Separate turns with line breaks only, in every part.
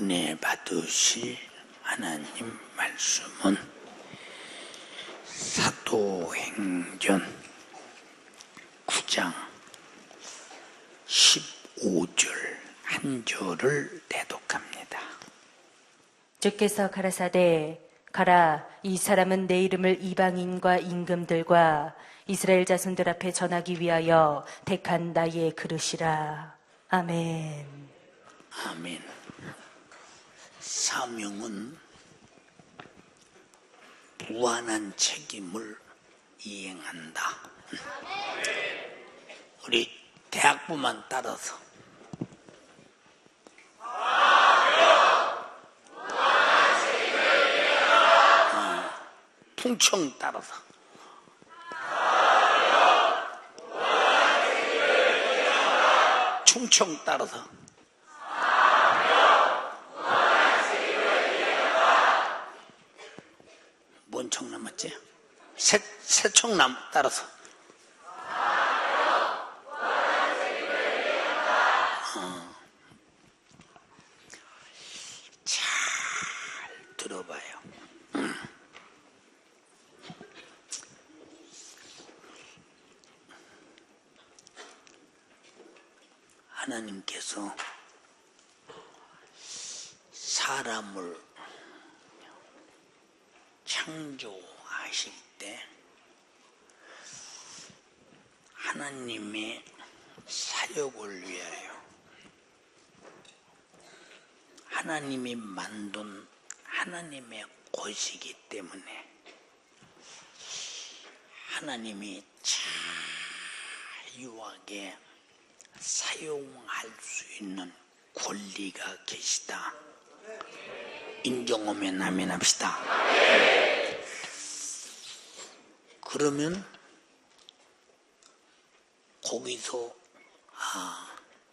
은혜 받으실 하나님 말씀은 사도행전 9장 15절 한 절을 대독합니다.
주께서 가라사대 가라, 이 사람은 내 이름을 이방인과 임금들과 이스라엘 자손들 앞에 전하기 위하여 택한 나의 그릇이라. 아멘.
아멘. 사명은 무한한 책임을 이행한다. 우리 대학부만 따라서 풍청 따라서 충청 따라서 뭔 청 남았지? 새청 따라서 잘 들어봐요. 하나님께서 사람을 창조하실 때 하나님의 사역을 위하여 하나님이 만든 하나님의 것이기 때문에 하나님이 자유하게 사용할 수 있는 권리가 계시다. 인정하면 아멘 합시다. 그러면 거기서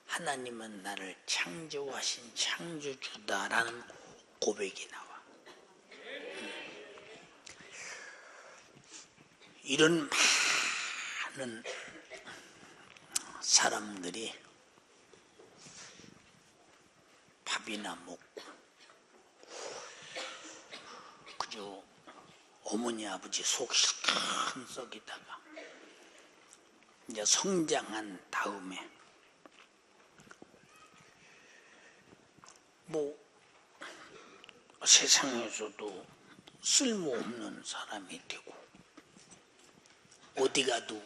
하나님은 나를 창조하신 창조주다라는 고백이 나와. 이런 많은 사람들이 밥이나 먹고 그저 어머니 아버지 속 큰 썩이다가 이제 성장한 다음에 뭐 세상에서도 쓸모없는 사람이 되고 어디 가도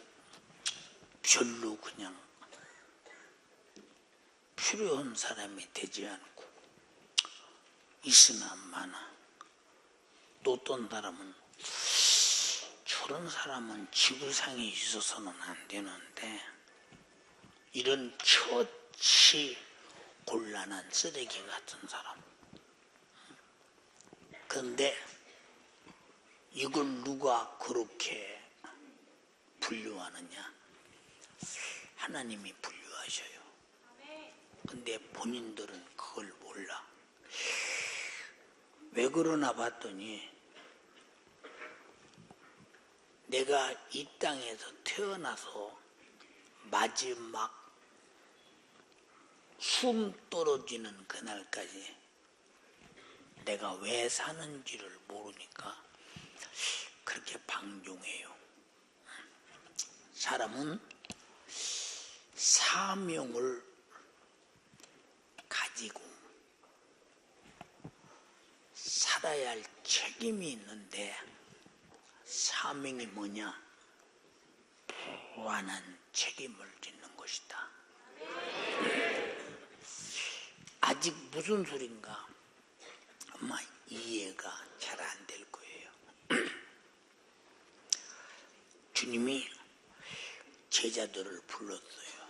별로 그냥 필요한 사람이 되지 않고 있으나 마나 또 어떤 사람은 저런 사람은 지구상에 있어서는 안 되는데 이런 처치 곤란한 쓰레기 같은 사람. 그런데 이걸 누가 그렇게 분류하느냐? 하나님이 분류하셔요. 근데 본인들은 그걸 몰라. 왜 그러나 봤더니 내가 이 땅에서 태어나서 마지막 숨 떨어지는 그날까지 내가 왜 사는지를 모르니까 그렇게 방종해요. 사람은 사명을 가지고 살아야 할 책임이 있는데 사명이 뭐냐? 무한한 책임을 짓는 것이다. 아직 무슨 소린가? 아마 이해가 잘 안 될 거예요. 주님이 제자들을 불렀어요.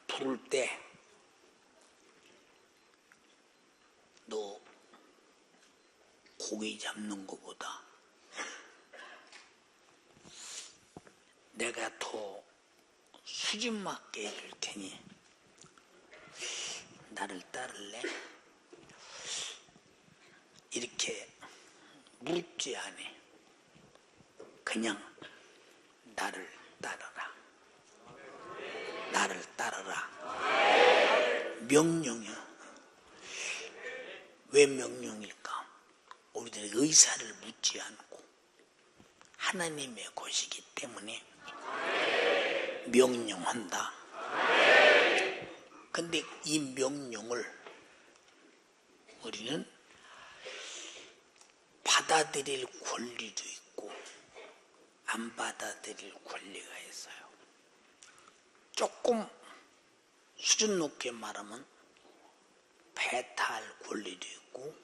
부를 때 너 고기 잡는 것보다 내가 더 수줍맞게 해줄 테니 나를 따를래? 이렇게 묻지 않아. 그냥 나를 따르라. 나를 따르라. 명령이야. 왜 명령일까? 우리들의 의사를 묻지 않고 하나님의 것이기 때문에 명령한다. 근데 이 명령을 우리는 받아들일 권리도 있고 안 받아들일 권리가 있어요. 조금 수준 높게 말하면 배타할 권리도 있고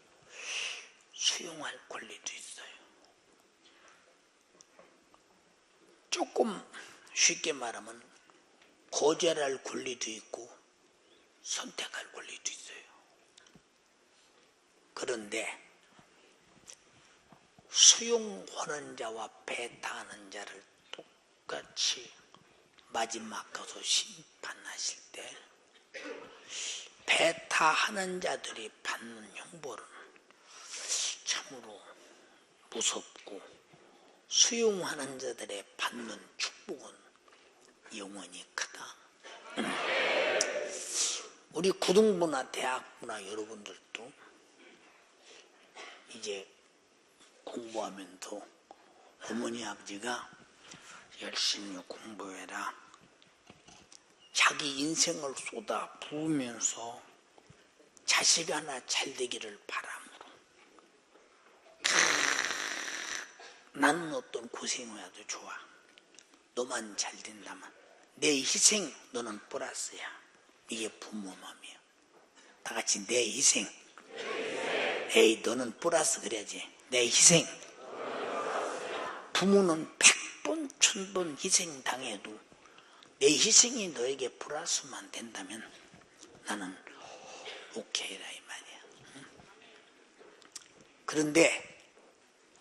수용할 권리도 있어요. 조금 쉽게 말하면 거절할 권리도 있고 선택할 권리도 있어요. 그런데 수용하는 자와 배타하는 자를 똑같이 마지막 가서 심판하실 때 배타하는 자들이 받는 형벌은 참으로 무섭고 수용하는 자들의 받는 축복은 영원히 크다. 우리 고등부나 대학부나 여러분들도 이제 공부하면서 어머니 아버지가 열심히 공부해라, 자기 인생을 쏟아 부으면서 자식 하나 잘 되기를 바람으로 나는 어떤 고생을 해도 좋아, 너만 잘 된다면 내 희생 너는 플러스야. 이게 부모 마음이야. 다 같이 내 희생. 에이 너는 플러스 그래야지. 내 희생. 부모는 100번 1000번 희생 당해도 내 희생이 너에게 플러스만 된다면 나는 오케이라 이 말이야. 그런데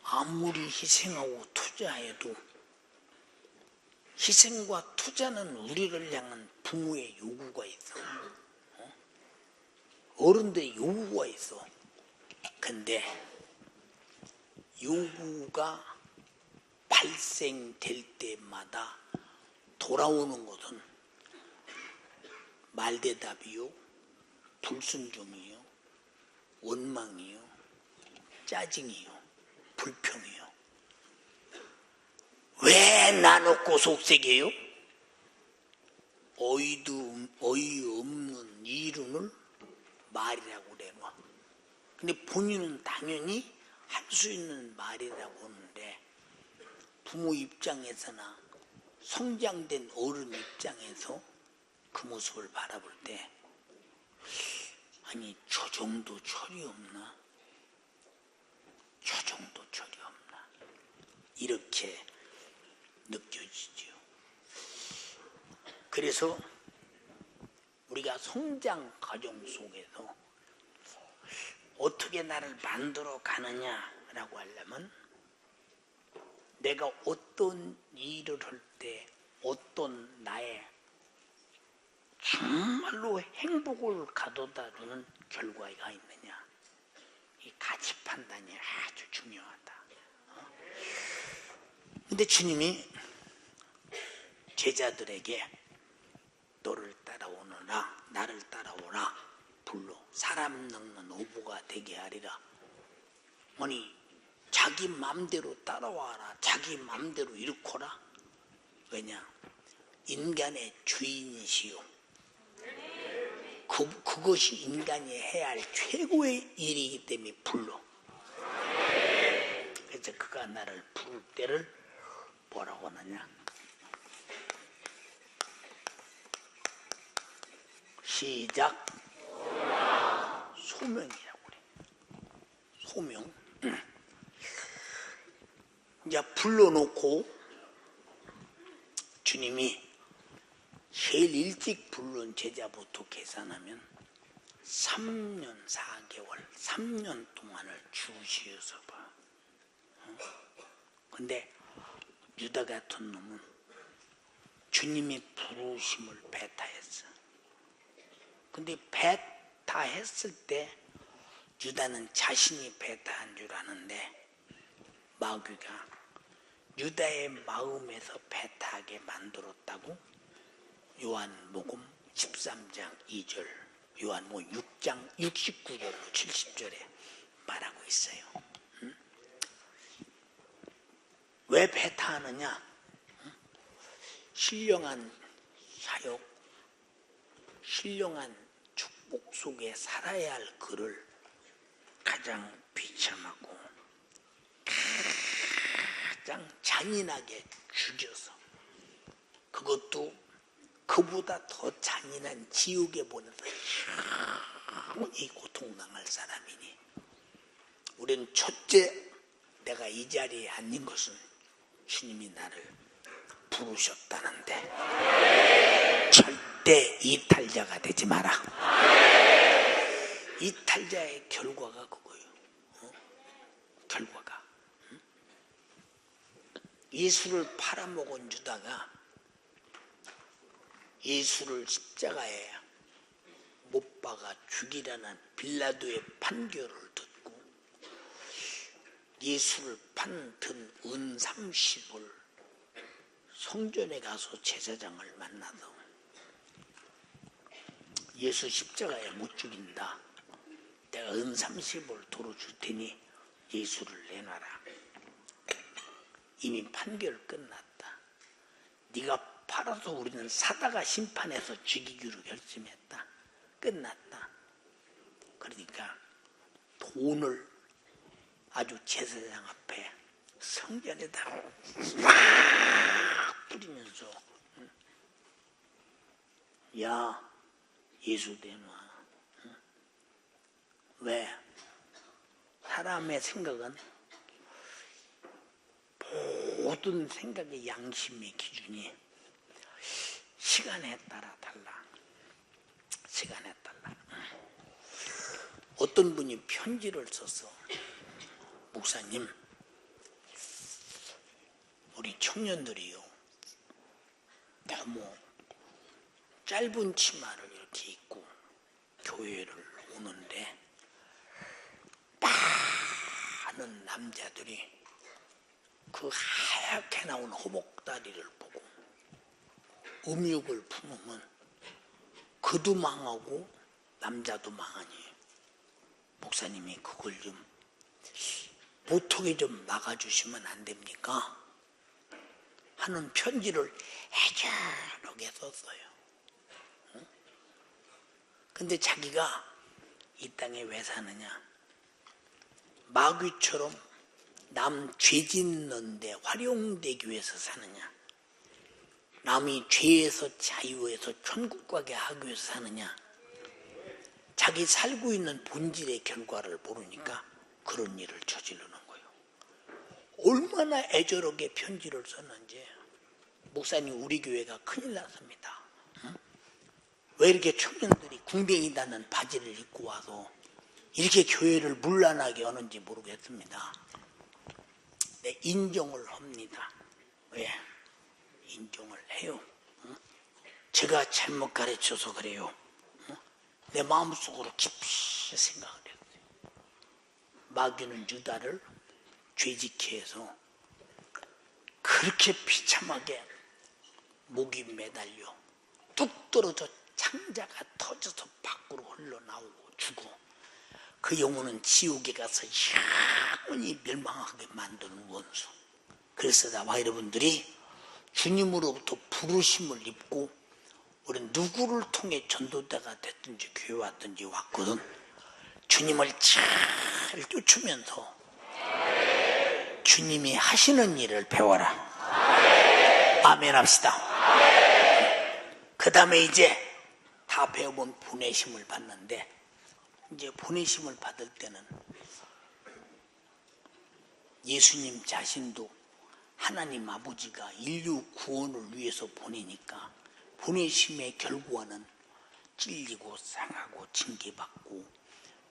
아무리 희생하고 투자해도 희생과 투자는 우리를 향한 부모의 요구가 있어. 어른들의 요구가 있어. 근데 요구가 발생될 때마다 돌아오는 것은 말대답이요, 불순종이요, 원망이요, 짜증이요, 불평이요. 왜 나놓고 속색이에요? 어이없는 이론을 말이라고 내놔. 근데 본인은 당연히 할 수 있는 말이라고 하는데 부모 입장에서나 성장된 어른 입장에서 그 모습을 바라볼 때 아니 저 정도 철이 없나? 저 정도 철이 없나? 이렇게 느껴지죠. 그래서 우리가 성장 과정 속에서 어떻게 나를 만들어 가느냐라고 하려면 내가 어떤 일을 할 때 어떤 나의 정말로 행복을 가져다 주는 결과가 있느냐, 이 가치 판단이 아주 중요하다. 근데 주님이 제자들에게 너를 따라오너라, 나를 따라오라 불러 사람 늙는 어부가 되게 하리라. 아니 자기 맘대로 따라와라, 자기 맘대로 일코라. 왜냐? 인간의 주인이시요. 그것이 인간이 해야 할 최고의 일이기 때문에 불러. 그래서 그가 나를 부를 때를 뭐라고 하느냐? 시작. 소명이라고 그래. 소명. 이제 불러놓고 주님이 제일 일찍 부른 제자부터 계산하면 3년 4개월 3년 동안을 주시어서 봐. 근데 유다 같은 놈은 주님이 부르심을 배타했어. 근데 배타했을 때 유다는 자신이 배타한 줄 아는데 마귀가 유다의 마음에서 배타하게 만들었다고 요한복음 13장 2절, 요한복음 6장 69절로 70절에 말하고 있어요. 왜 배타하느냐? 신령한 사역, 신령한 축복 속에 살아야 할 그를 가장 비참하고 가장 잔인하게 죽여서, 그것도 그보다 더 잔인한 지옥에 보내서 영원히 고통당할 사람이니, 우리는 첫째, 내가 이 자리에 앉는 것은 주님이 나를 부르셨다는데 절대 이탈자가 되지 마라. 이탈자의 결과가 그거예요. 결과가. 예수를 팔아먹은 유다가 예수를 십자가에 못 박아 죽이라는 빌라도의 판결을 듣고 예수를 든 은 30을 성전에 가서 제사장을 만나서 예수 십자가에 못 죽인다, 내가 은 30을 도로 줄 테니 예수를 내놔라. 이미 판결 끝났다. 네가 팔아서 우리는 사다가 심판해서 죽이기로 결심했다. 끝났다. 그러니까 돈을 아주 제사장 앞에 성전에다 막 뿌리면서, 야, 예수 내놔. 왜? 사람의 생각은, 모든 생각의 양심의 기준이 시간에 따라 달라. 시간에 따라. 어떤 분이 편지를 써서, 목사님, 우리 청년들이요, 너무 짧은 치마를 이렇게 입고 교회를 오는데 많은 남자들이 그 하얗게 나온 허벅다리를 보고 음욕을 품으면 그도 망하고 남자도 망하니 목사님이 그걸 좀 못하게 좀 막아주시면 안 됩니까? 하는 편지를 애절하게 썼어요. 근데 자기가 이 땅에 왜 사느냐? 마귀처럼 남 죄 짓는데 활용되기 위해서 사느냐? 남이 죄에서 자유해서 천국 가게 하기 위해서 사느냐? 자기 살고 있는 본질의 결과를 모르니까 그런 일을 저지르는 거예요. 얼마나 애절하게 편지를 썼는지. 목사님, 우리 교회가 큰일 났습니다. 응? 왜 이렇게 청년들이 궁뎅이 닿는 바지를 입고 와서 이렇게 교회를 문란하게 하는지 모르겠습니다. 네, 인정을 합니다. 왜? 인정을 해요. 응? 제가 잘못 가르쳐서 그래요. 응? 내 마음속으로 깊이 생각을 했어요. 마귀는 유다를 죄짓게 해서 그렇게 비참하게 목이 매달려 뚝 떨어져 창자가 터져서 밖으로 흘러나오고 죽어 그 영혼은 지옥에 가서 영원히 멸망하게 만드는 원수. 그래서 나와 여러분들이 주님으로부터 부르심을 입고 우리는 누구를 통해 전도자가 됐든지 교회 왔든지 왔거든 주님을 잘 쫓으면서 주님이 하시는 일을 배워라. 아멘 합시다. 그 다음에 이제 다 배워본 보내심을 받는데, 이제 보내심을 받을 때는 예수님 자신도 하나님 아버지가 인류 구원을 위해서 보내니까 보내심의 결과는 찔리고 상하고 징계받고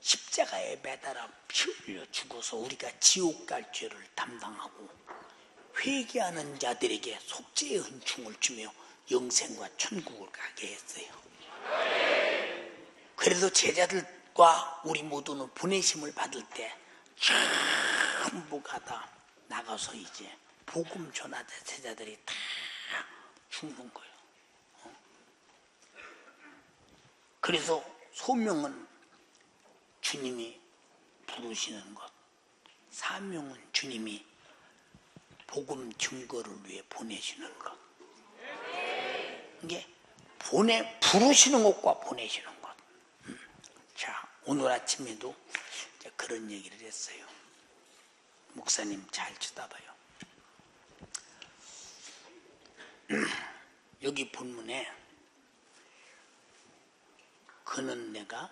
십자가에 매달아 피 흘려 죽어서 우리가 지옥 갈 죄를 담당하고 회개하는 자들에게 속죄의 은총을 주며 영생과 천국을 가게 했어요. 그래서 제자들과 우리 모두는 보내심을 받을 때 전부가 다 나가서 이제 복음 전하자 제자들이 다 죽는 거예요. 그래서 소명은 주님이 부르시는 것, 사명은 주님이 복음 증거를 위해 보내시는 것. 이게 부르시는 것과 보내시는 것. 자, 오늘 아침에도 그런 얘기를 했어요. 목사님 잘 쳐다봐요. 여기 본문에 그는 내가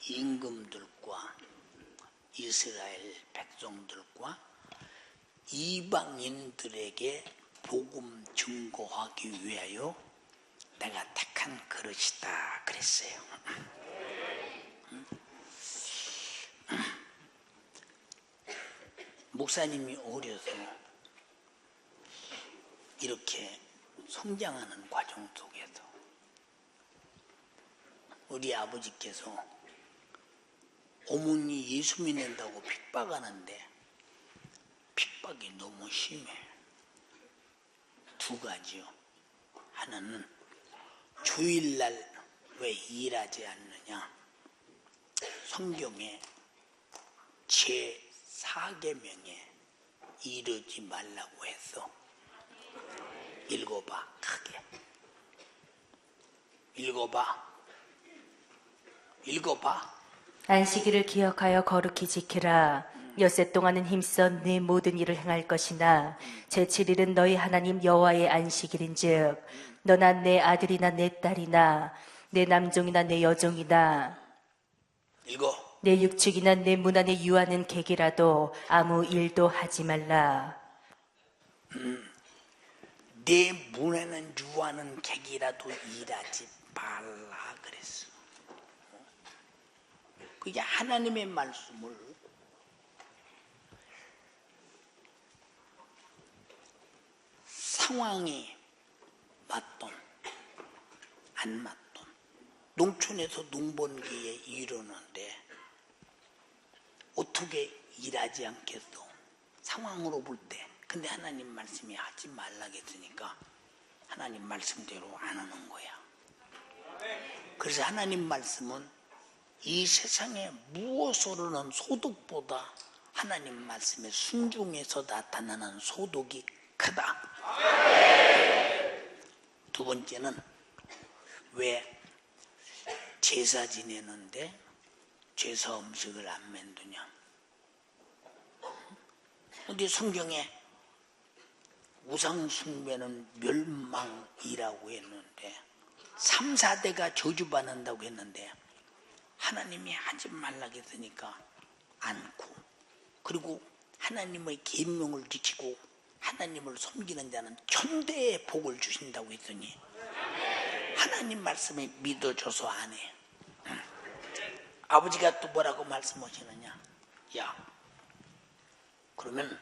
임금들과 이스라엘 백성들과 이방인들에게 복음 증거하기 위하여 내가 택한 그릇이다 그랬어요. 목사님이 어려서 이렇게 성장하는 과정 속에서 우리 아버지께서 어머니 예수 믿는다고 핍박하는데 핍박이 너무 심해. 두 가지요. 하나는 주일날 왜 일하지 않느냐. 성경에 제4계명에 이르지 말라고 해서 읽어봐. 크게 읽어봐.
안식일을 기억하여 거룩히 지키라. 엿새 동안은 힘써 네 모든 일을 행할 것이나 제7일은 너희 하나님 여호와의 안식일인즉 너나 내 아들이나 내 딸이나 내 남종이나 내 여종이나
읽어.
내 육축이나 내 문 안에 유하는 객이라도 아무 일도 하지 말라.
내 문에는 유하는 객이라도 일하지 말라 그랬어. 그게 하나님의 말씀을 상황이 맞던 안 맞던 농촌에서 농번기에 이르는데 어떻게 일하지 않겠어? 상황으로 볼 때. 근데 하나님 말씀이 하지 말라 했으니까 하나님 말씀대로 안 하는 거야. 그래서 하나님 말씀은 이 세상에 무엇으로는 소득보다 하나님 말씀에 순종해서 나타나는 소득이 크다. 두 번째는 왜 제사 지내는데 제사 음식을 안 만드냐. 근데 성경에 우상 숭배는 멸망이라고 했는데 3, 4대가 저주받는다고 했는데 하나님이 하지 말라 했으니까 않고, 그리고 하나님의 계명을 지키고 하나님을 섬기는 자는 천대의 복을 주신다고 했더니 하나님 말씀에 믿어줘서 안 해. 아버지가 또 뭐라고 말씀하시느냐. 야, 그러면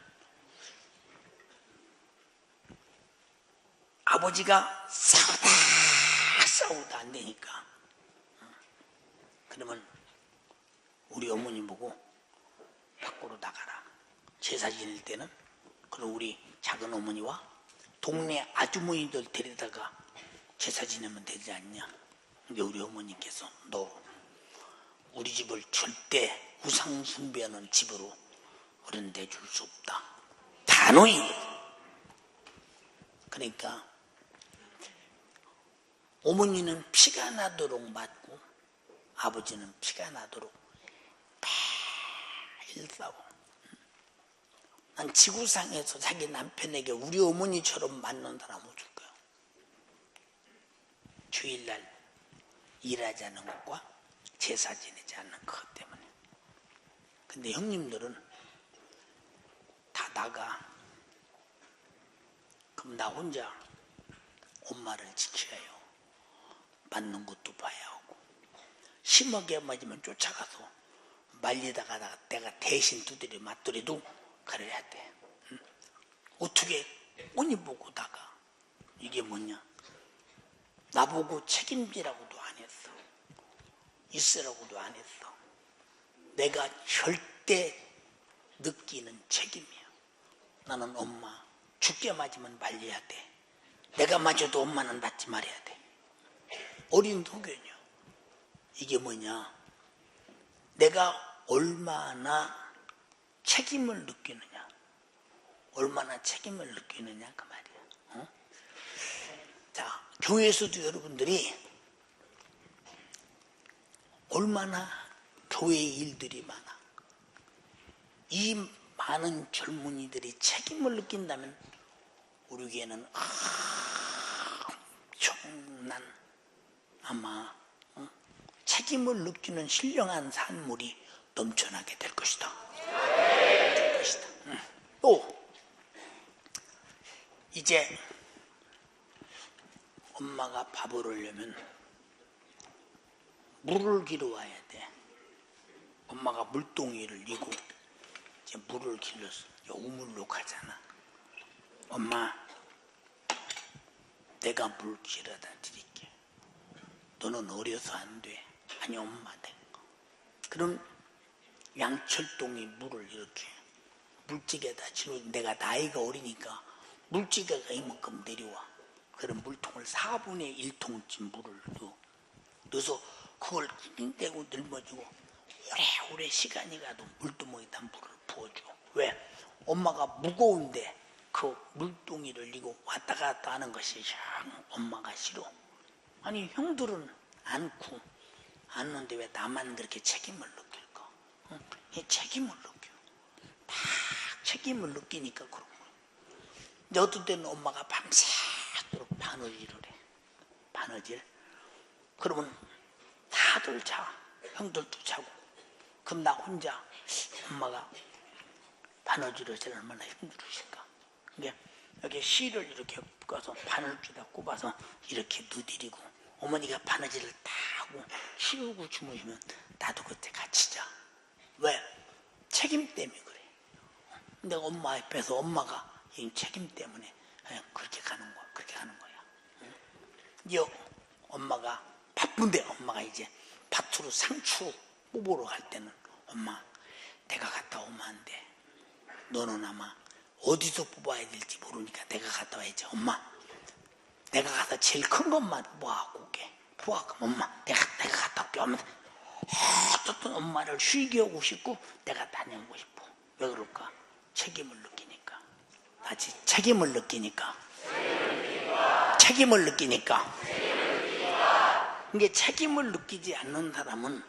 아버지가 싸우다 안 되니까 그러면 우리 어머니 보고 밖으로 나가라. 제사 지낼 때는 그럼 우리 작은 어머니와 동네 아주머니들 데려다가 제사 지내면 되지 않냐. 근데 우리 어머니께서 너 우리 집을 절대 우상 숭배하는 집으로 어른대 줄 수 없다. 단호히. 그러니까 어머니는 피가 나도록 맞고 아버지는 피가 나도록 매일 싸워. 난 지구상에서 자기 남편에게 우리 어머니처럼 맞는 사람 없을 거야. 주일날 일하지 않는 것과 제사 지내지 않는 것 때문에. 근데 형님들은 다 나가. 그럼 나 혼자 엄마를 지켜야 해요. 맞는 것도 봐야 하고. 심하게 맞으면 쫓아가서 말리다가 내가 대신 두드려 맞더라도 그래야 돼. 응? 어떻게 뻔히 보고 나가. 이게 뭐냐. 나보고 책임지라고도 안 했어. 있으라고도 안 했어. 내가 절대 느끼는 책임이야. 나는 엄마 죽게 맞으면 말려야 돼. 내가 맞아도 엄마는 맞지 말아야 돼. 어린 소견이야. 이게 뭐냐. 내가 얼마나 책임을 느끼느냐, 얼마나 책임을 느끼느냐 그 말이야. 어? 자, 교회에서도 여러분들이 얼마나 교회 일들이 많아. 이 많은 젊은이들이 책임을 느낀다면 우리 교회는 엄청난 아마 책임을 느끼는 신령한 산물이 넘쳐나게 될 것이다. 또 이제 엄마가 밥을 하려면 물을 기르 와야 돼. 엄마가 물동이를 이고 이제 물을 길러서 우물로 가잖아. 엄마, 내가 물 길어다 드릴게. 너는 어려서 안 돼. 아니, 엄마 된 거. 그럼 양철동이 물을 이렇게 물찌개에다 지르. 내가 나이가 어리니까 물찌개가 이만큼 내려와. 그럼 물통을 4분의 1통쯤 물을 넣어서 그걸 낑대고 늘머지고 오래 시간이 가도 물두멍에다 물을 부어줘. 왜? 엄마가 무거운데 그 물동이를 이고 왔다 갔다 하는 것이 엄마가 싫어. 아니, 형들은 않고 않는데 왜 나만 그렇게 책임을 느낄까? 응? 책임을 느껴. 다 책임을 느끼니까 그런 거야. 근데 어떤 때는 엄마가 밤새도록 바느질을 해. 바느질. 그러면 다들 자. 형들도 자고. 그럼 나 혼자 엄마가 바느질을 하시면 얼마나 힘들으실까. 그러니까 여기 실을 이렇게 꼽아서 바늘줄에다 꼽아서 이렇게 누드리고 어머니가 바느질을 다 하고 치우고 주무시면 나도 그때 같이 자. 왜? 책임 때문에 그래. 내가 엄마 앞에서 엄마가 이 책임 때문에 그냥 그렇게 가는 거야. 이제 엄마가 바쁜데 엄마가 이제 밭으로 상추 뽑으러 갈 때는 엄마, 내가 갔다 오면 안 돼. 너는 아마 어디서 뽑아야 될지 모르니까 내가 갔다 와야지. 엄마, 내가 가서 제일 큰 것만 뽑아갖고 올게. 뽑아갖고 엄마, 내가 갔다 올게. 어떤 엄마를 쉬게 하고 싶고 내가 다녀오고 싶어. 왜 그럴까? 책임을 느끼니까. 마치 책임을 느끼니까. 이게 책임을 느끼지 않는 사람은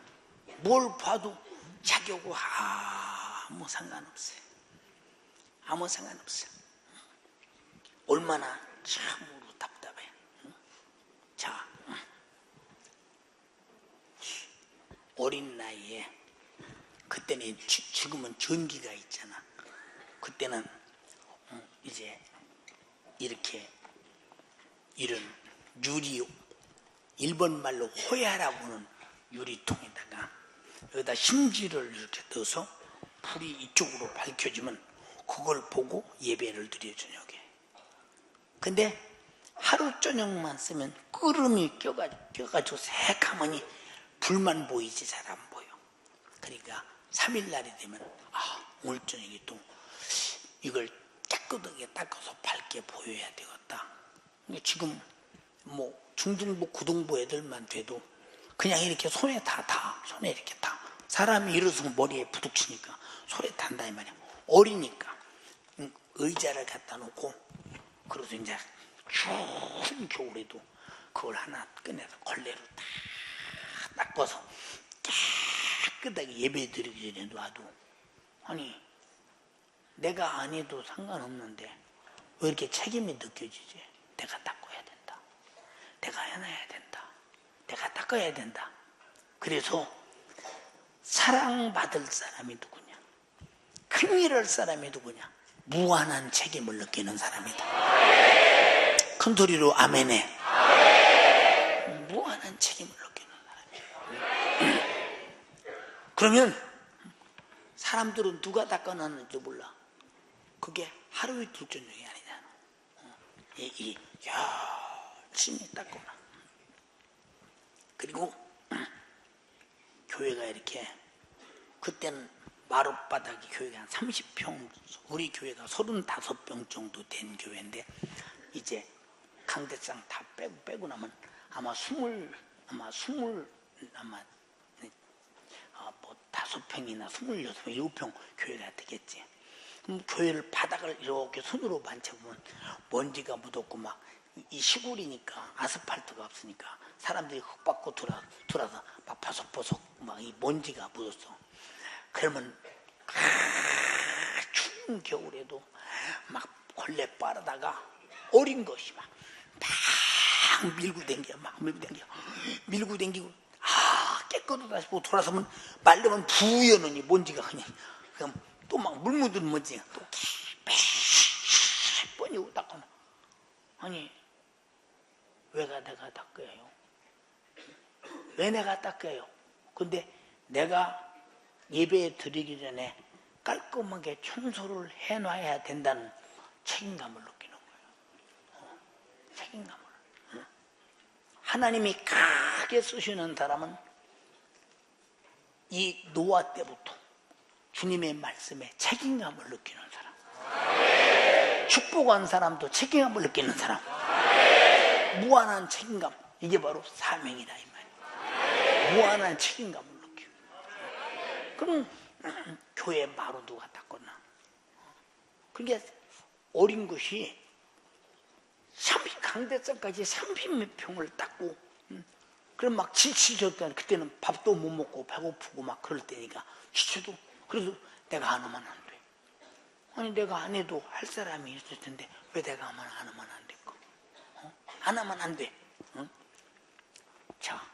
뭘 봐도 자기하고 아무 상관없어요. 아무 상관없어요. 얼마나 참으로 답답해. 자, 어린 나이에 그때는 지금은 전기가 있잖아. 그때는 이제 이렇게 이런 유리, 일본 말로 호야라고 하는 유리통에다가 여기다 심지를 이렇게 넣어서 불이 이쪽으로 밝혀지면 그걸 보고 예배를 드려 저녁에. 근데 하루 저녁만 쓰면 끄름이 껴가지고 새카머니 불만 보이지 잘 안 보여. 그러니까 3일날이 되면 오늘 저녁에 또 이걸 깨끗하게 닦아서 밝게 보여야 되겠다. 지금 뭐 중등부 고등부 애들만 돼도 그냥 이렇게 손에 손에 이렇게 다 사람이 일어서 머리에 부딪히니까 손에 단다 이 말이야. 어리니까 의자를 갖다 놓고 그래서 이제 추운 겨울에도 그걸 하나 꺼내서 걸레로 다 닦아서 깨끗하게 예배 드리기 전에 놔도, 아니 내가 안 해도 상관없는데 왜 이렇게 책임이 느껴지지? 내가 닦아야 된다. 내가 해놔야 된다. 내가 닦아야 된다. 그래서 사랑받을 사람이 누구냐? 큰일을 할 사람이 누구냐? 무한한 책임을 느끼는 사람이다. 큰 소리로 아멘해. 무한한 책임을 느끼는 사람이야. 그러면 사람들은 누가 닦아놨는지 몰라. 그게 하루 이틀 저녁이 아니잖아. 열심히 닦거나. 그리고 교회가 이렇게, 그때는 마룻바닥이 교회가 한 30평, 우리 교회가 35평 정도 된 교회인데 이제 강대상 다 빼고 나면 아마 20, 뭐 다 25평이나 26평, 7평 교회가 되겠지. 그럼 교회를 바닥을 이렇게 손으로 만져보면 먼지가 묻었고 막 이 시골이니까 아스팔트가 없으니까 사람들이 흙 밟고 돌아서 막 버석버석 막 이 먼지가 묻었어. 그러면 추운 겨울에도 막 걸레 빠르다가 어린 것이 막 밀고 댕기고 깨끗하다 싶고 돌아서면 말르면 부여는 이 먼지가 그냥 또 막 물 묻은 먼지가 또 뻔히 닦아놔. 아니 왜 내가 닦아요? 왜 내가 닦아요? 근데 내가 예배 드리기 전에 깔끔하게 청소를 해놔야 된다는 책임감을 느끼는 거예요. 책임감을. 하나님이 크게 쓰시는 사람은 이 노아 때부터 주님의 말씀에 책임감을 느끼는 사람. 축복한 사람도 책임감을 느끼는 사람. 무한한 책임감. 이게 바로 사명이다 이 말이에요. 무한한 책임감을 느끼고. 그럼 교회 마루 누가 닦았나? 그러니까 어린 것이 강대상까지 30몇 평을 닦고 그럼 막 지치셨다. 그때는 밥도 못 먹고 배고프고 막 그럴 때니까 지쳐도 그래도 내가 안 하면 안 돼. 아니 내가 안 해도 할 사람이 있을 텐데 왜 내가 안 하면 안 될까? 안 하면 안 돼. 자,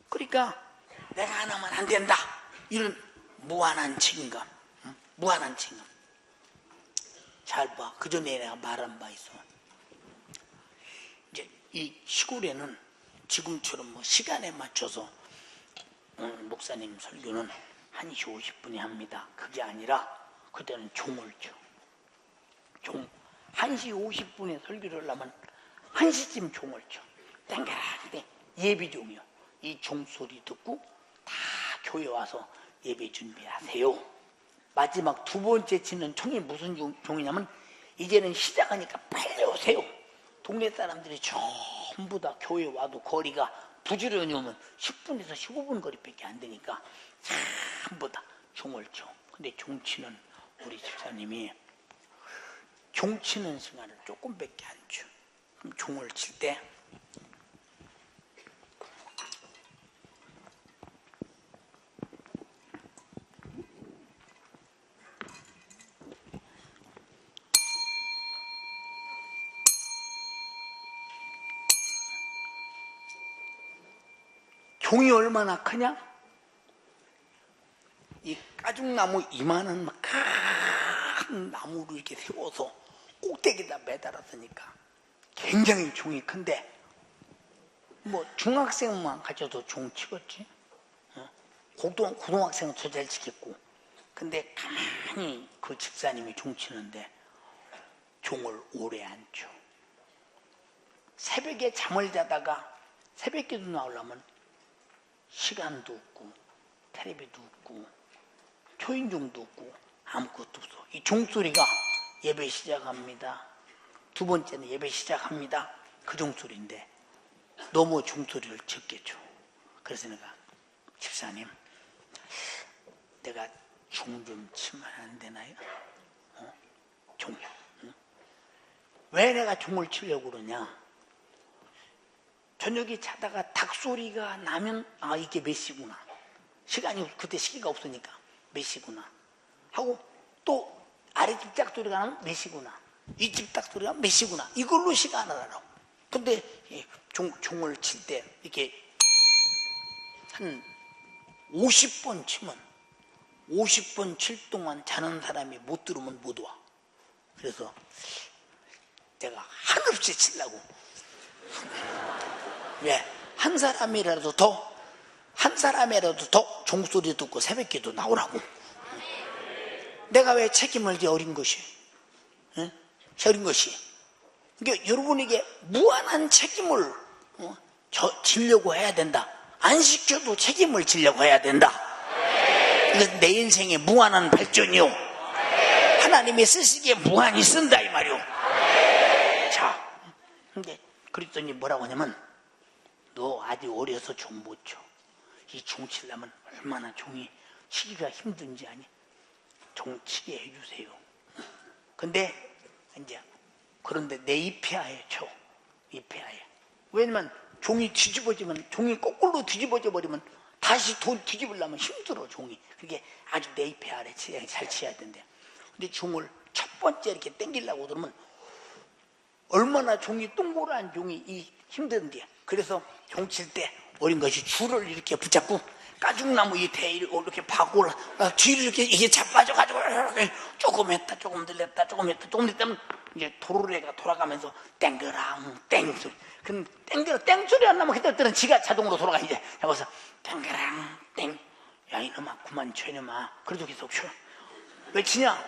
그러니까 내가 안 하면 안 된다. 이런 무한한 책임감. 무한한 책임감. 잘 봐. 그 전에 내가 말한 바 있어. 이제 이 시골에는 지금처럼 뭐 시간에 맞춰서 목사님 설교는 1시 50분에 합니다. 그게 아니라 그때는 종을 쳐. 1시 50분에 설교를 하려면 1시쯤 종을 쳐. 땡가라한데 예비종이요. 이 종소리 듣고 다 교회 와서 예배 준비하세요. 마지막 두 번째 치는 종이 무슨 종이냐면 이제는 시작하니까 빨리 오세요. 동네 사람들이 전부 다 교회 와도 거리가 부지런히 오면 10분에서 15분 거리밖에 안 되니까 전부 다 종을 쳐. 근데 종치는 우리 집사님이 종치는 시간을 조금밖에 안 쳐. 그럼 종을 칠 때 종이 얼마나 크냐? 이 가죽나무 이만한 큰 나무를 이렇게 세워서 꼭대기에다 매달았으니까 굉장히 종이 큰데 뭐 중학생만 가져도 종 치겠지? 고등학생은 더 잘 치겠고. 근데 가만히 그 집사님이 종 치는데 종을 오래 안 쳐. 새벽에 잠을 자다가 새벽기도 나오려면 시간도 없고 텔레비도 없고 초인종도 없고 아무것도 없어. 이 종소리가 예배 시작합니다. 두 번째는 예배 시작합니다. 그 종소리인데 너무 종소리를 적게 쳐. 그래서 내가 집사님 내가 종 좀 치면 안 되나요? 종. 왜 내가 종을 치려고 그러냐? 저녁에 자다가 닭소리가 나면 이게 몇 시구나. 시간이 그때 시기가 없으니까 몇 시구나 하고 또 아랫집 닭소리가 나면 몇 시구나. 이 집 닭소리가 몇 시구나. 이걸로 시간을 알아. 근데 종을 칠 때 이렇게 한 50번 치면 50번 칠 동안 자는 사람이 못 들으면 못 와. 그래서 제가 한없이 치려고. 왜? 한 사람이라도 더 종소리 듣고 새벽기도 나오라고. 내가 왜 책임을 져 어린 것이? 어린 것이. 그러니까 여러분에게 무한한 책임을 지려고 해야 된다. 안 시켜도 책임을 지려고 해야 된다. 이건 내 인생의 무한한 발전이요. 하나님이 쓰시기에 무한히 쓴다 이 말이요. 자, 근데 그랬더니 뭐라고 하냐면 너 아직 어려서 종 못 쳐. 이 종 치려면 얼마나 종이 치기가 힘든지 아니? 종 치게 해주세요. 근데 이제 그런데 내 입회하에 쳐. 입회하에. 왜냐면 종이 뒤집어지면, 종이 거꾸로 뒤집어져 버리면 다시 뒤집으려면 힘들어, 종이. 그게 아주 내 입회 아래 잘 치야 된대. 근데 종을 첫 번째 이렇게 당기려고 그러면 얼마나 종이 동그란 종이 힘든데. 그래서 종 칠 때 어린 것이 줄을 이렇게 붙잡고 가죽나무 이 대를 이렇게 파고 뒤를 이렇게 이게 자빠져가지고 조금 했다 조금 들렸다 조금 했다 조금 됐다면 이제 도르래가 돌아가면서 땡그랑 땡 소리. 그럼 땡 소리 안 나면 그때는 지가 자동으로 돌아가. 이제 해봐서 땡그랑 땡. 야 이놈아 그만 쳐 이놈아. 그래도 계속 쳐. 왜 치냐?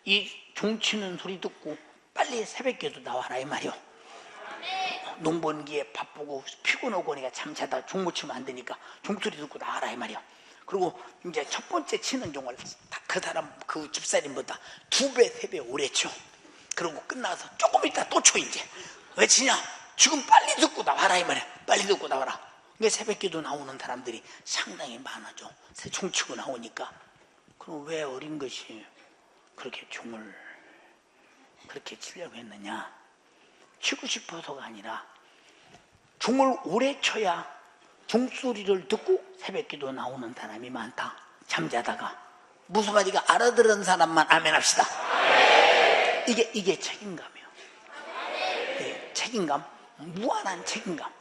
이 종 치는 소리 듣고 빨리 새벽에도 나와라 이 말이요. 농번기에 바쁘고 피곤하고 그러니까 잠자다 종 못 치면 안 되니까 종소리 듣고 나와라 이 말이야. 그리고 이제 첫 번째 치는 종을 그 사람 그 집사님보다 2배 3배 오래 쳐. 그리고 끝나서 조금 있다 또 쳐. 이제 왜 치냐? 지금 빨리 듣고 나와라 이 말이야. 빨리 듣고 나와라. 근데 새벽기도 나오는 사람들이 상당히 많아져. 종 치고 나오니까. 그럼 왜 어린 것이 그렇게 종을 그렇게 치려고 했느냐? 치고 싶어서가 아니라 종을 오래 쳐야 종소리를 듣고 새벽기도 나오는 사람이 많다. 잠자다가. 무슨 말인가 알아들은 사람만 아멘 합시다. 이게 책임감이에요. 네, 책임감, 무한한 책임감.